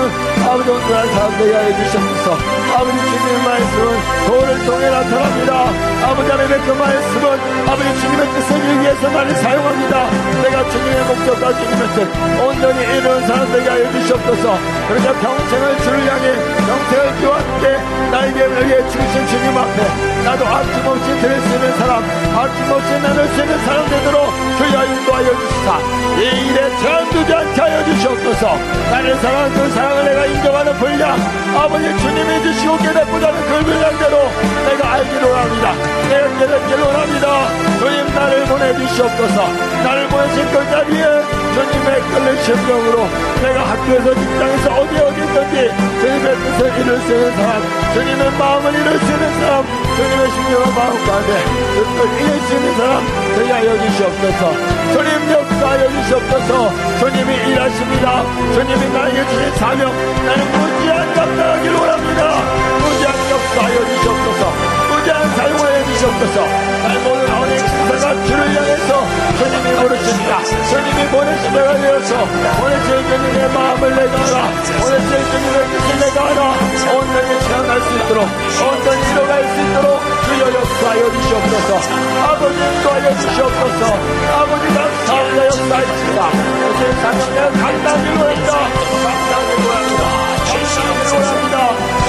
아버지 온전한 사람 되게 하여 주시옵소서. 아버지, 주님의 말씀은 도를 통해 나타납니다. 아버지 하나님의 그 말씀은 아버지 주님의 뜻을 이루기 위해서 나를 사용합니다. 내가 주님의 목적과 주님의 뜻 온전히 이루는 사람 되게 하여 주시옵소서. 그러자 평생을 주를 향해 평생을 주와 함께 나에게 위해 주신 주님 앞에 나도 아낌없이 드릴 수 있는 사람, 아낌없이 나눌 수 있는 사람 되도록 주여 인도하여 주시사 이 일에 제한 두지 않게 하여 주시옵소서. 나를 사랑하는 그 사랑을 내가 인정하는 분량, 아버지 주님이 주시고 깨닫고자 하는 그 분량대로 내가 알기를 원합니다. 내가 깨닫기를 원합니다. 주님, 나를 보내주시옵소서. 나를 보내신 그 자리에 주님의 끌린 심정으로 내가 학교에서 직장에서 어디든지 주님의 뜻을 이룰 수 있는 사람, 주님의 마음을 이룰 수 있는 사람, 주님의 심령과 마음 가운데 뜻을 이룰 수 있는 사람 저희가 여기시옵소서. 주님 역사 여기시옵소서. 주님이 일하십니다. 주님이 나에게 주신 사명, 나는 무지한 감당하기를 원합니다. 무지한 역사 여기시옵소서. 무지한 사용하여 주시옵소서. 나의 모든 언행 신사가 주를 향해서 주님이 부르십니다. 주님이 보내시다가 되어서 보내실 주님의 마음을 내가 알아, 보내실 주님의 뜻을 내가 알아, 온전히 체험할 수 있도록, 온전히 이뤄갈 수 있도록 주여 역사하여 주시옵소서. 아버지 인도하여 주시옵소서. 아버지가 사울과 역사하십니다. 이제 사명을 감당하기를 원합니다. 감당하기를 원합니다.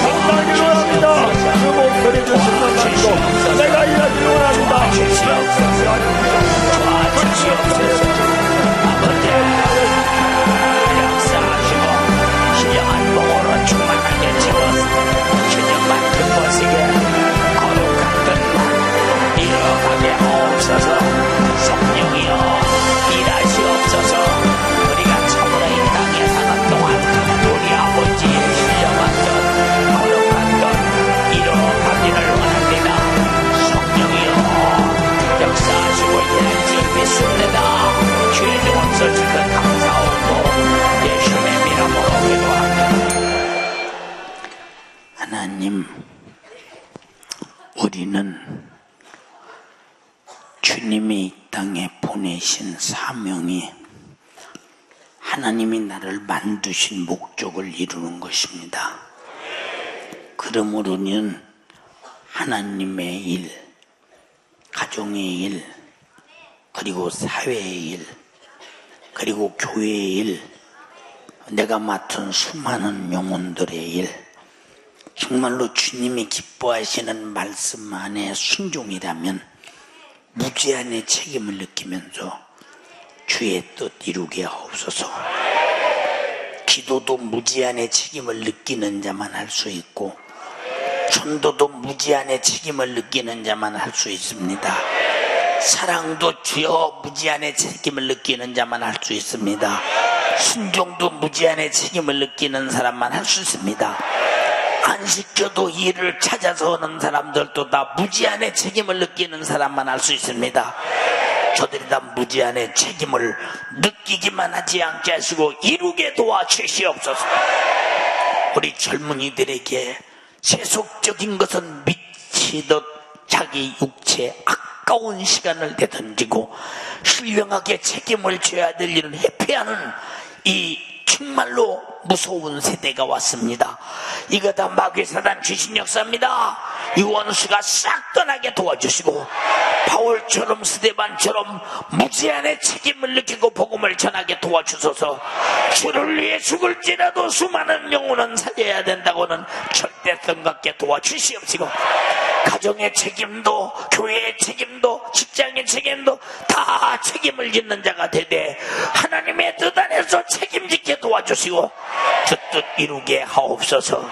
감당하기를 원합니다. 그 목소리 주시는 말도 내가 일하기를 원합니다.
역사하시고 신령한 복으로 충만하게 채워서 주님만 그 것에게 거룩한 것만 이뤄가게 하옵소서. 성령이여 일하시옵소서. 우리가 참으로 이 땅에 사는 동안 우리 아버지의 신령한 것 거룩한 것 이뤄가기를 원합니다. 성령이여 역사하시고 일하시 믿습니다. 주의 종을 써주셔서 감사하고 예수의 이름으로 기도합니다. 하나님, 우리는 주님이 이 땅에 보내신 사명이 하나님이 나를 만드신 목적을 이루는 것입니다. 그러므로 우리는 하나님의 일, 가정의 일, 그리고 사회의 일, 그리고 교회의 일, 내가 맡은 수많은 영혼들의 일, 정말로 주님이 기뻐하시는 말씀 안에 순종이라면 무제한의 책임을 느끼면서 주의 뜻 이루게 하옵소서. 기도도 무제한의 책임을 느끼는 자만 할 수 있고, 전도도 무제한의 책임을 느끼는 자만 할 수 있습니다. 사랑도 주여 무제한의 책임을 느끼는 자만 할 수 있습니다. 순종도 무제한의 책임을 느끼는 사람만 할 수 있습니다. 안 시켜도 일을 찾아서 오는 사람들도 다 무제한의 책임을 느끼는 사람만 할 수 있습니다. 저들이 다 무제한의 책임을 느끼기만 하지 않게 하시고 이루게 도와주시옵소서. 우리 젊은이들에게 세속적인 것은 미치듯 자기 육체에 아까운 시간을 내던지고 신령하게 책임을 져야 될 일을 회피하는 이 정말로 무서운 세대가 왔습니다. 이거 다 마귀 사단 귀신 역사입니다. 이 원수가 싹 떠나게 도와주시고 바울처럼 스데반처럼 무제한의 책임을 느끼고 복음을 전하게 도와주소서. 주를 위해 죽을지라도 수많은 영혼은 살려야 된다고는 절대성 갖게 도와주시옵시고, 가정의 책임도 교회의 책임도 직장의 책임도 다 책임을 짓는 자가 되되 하나님의 뜻 안에서 책임지게 도와주시고 그 뜻 이루게 하옵소서.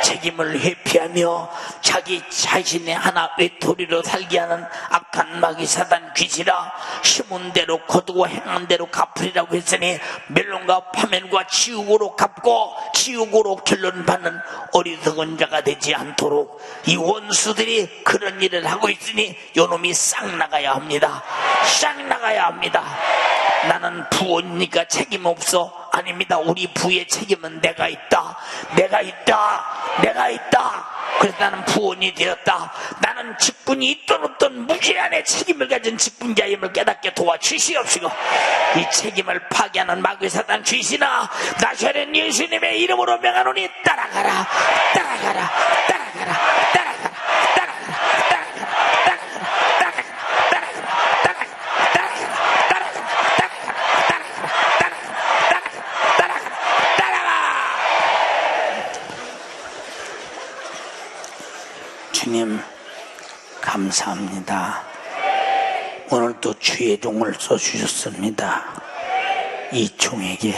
책임을 회피하며 자기 자신의 하나 외톨이로 살게 하는 악한 마귀 사단 귀시라, 심은 대로 거두고 행한 대로 갚으리라고 했으니 멸론과 파멸과 지옥으로 갚고 지옥으로 결론받는 어리석은 자가 되지 않도록 이 원수들이 그런 일을 하고 있으니 요놈이 싹 나가야 합니다. 싹 나가야 합니다. 나는 부모니까 책임 없어. 아닙니다. 우리 부의 책임은 내가 있다. 그래서 나는 부원이 되었다. 나는 직분이 있던 없던 무제한의 책임을 가진 직분자임을 깨닫게 도와주시옵시고, 이 책임을 파괴하는 마귀 사단 귀신아, 나사렛 예수님의 이름으로 명하노니 따라가라. 주님 감사합니다. 오늘도 주의 종을 써주셨습니다. 이 종에게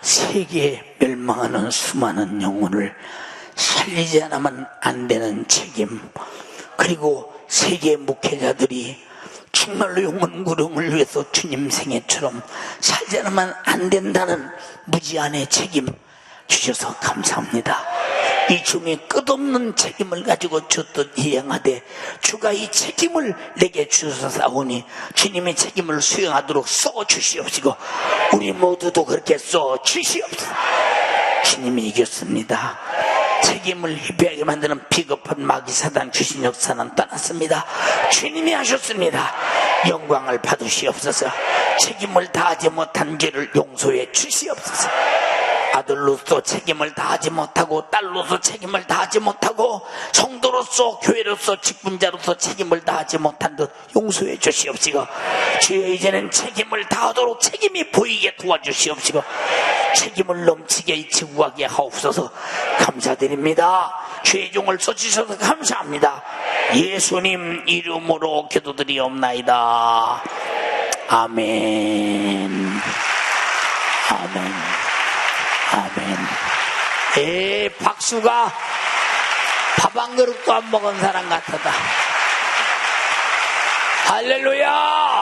세계에 멸망하는 수많은 영혼을 살리지 않으면 안 되는 책임, 그리고 세계 목회자들이 정말로 영혼구름을 위해서 주님 생애처럼 살지 않으면 안 된다는 무지한의 책임 주셔서 감사합니다. 이 중에 끝없는 책임을 가지고 줬던 이행하되 주가 이 책임을 내게 주셔서 싸우니 주님의 책임을 수행하도록 써주시옵시고 우리 모두도 그렇게 써주시옵소서. 주님이 이겼습니다. 책임을 회피하게 만드는 비겁한 마귀 사단 귀신 역사는 떠났습니다. 주님이 하셨습니다. 영광을 받으시옵소서. 책임을 다하지 못한 죄를 용서해 주시옵소서. 아들로서 책임을 다하지 못하고 딸로서 책임을 다하지 못하고 성도로서 교회로서 직분자로서 책임을 다하지 못한 듯 용서해 주시옵시고 주여 이제는 책임을 다하도록 책임이 보이게 도와주시옵시고 책임을 넘치게 이치구하게 하옵소서. 감사드립니다. 주의 종을 써주셔서 감사합니다. 예수님 이름으로 기도드리옵나이다. 아멘. 아멘. 아멘. 박수가 밥 한 그릇도 안 먹은 사람 같다. 할렐루야.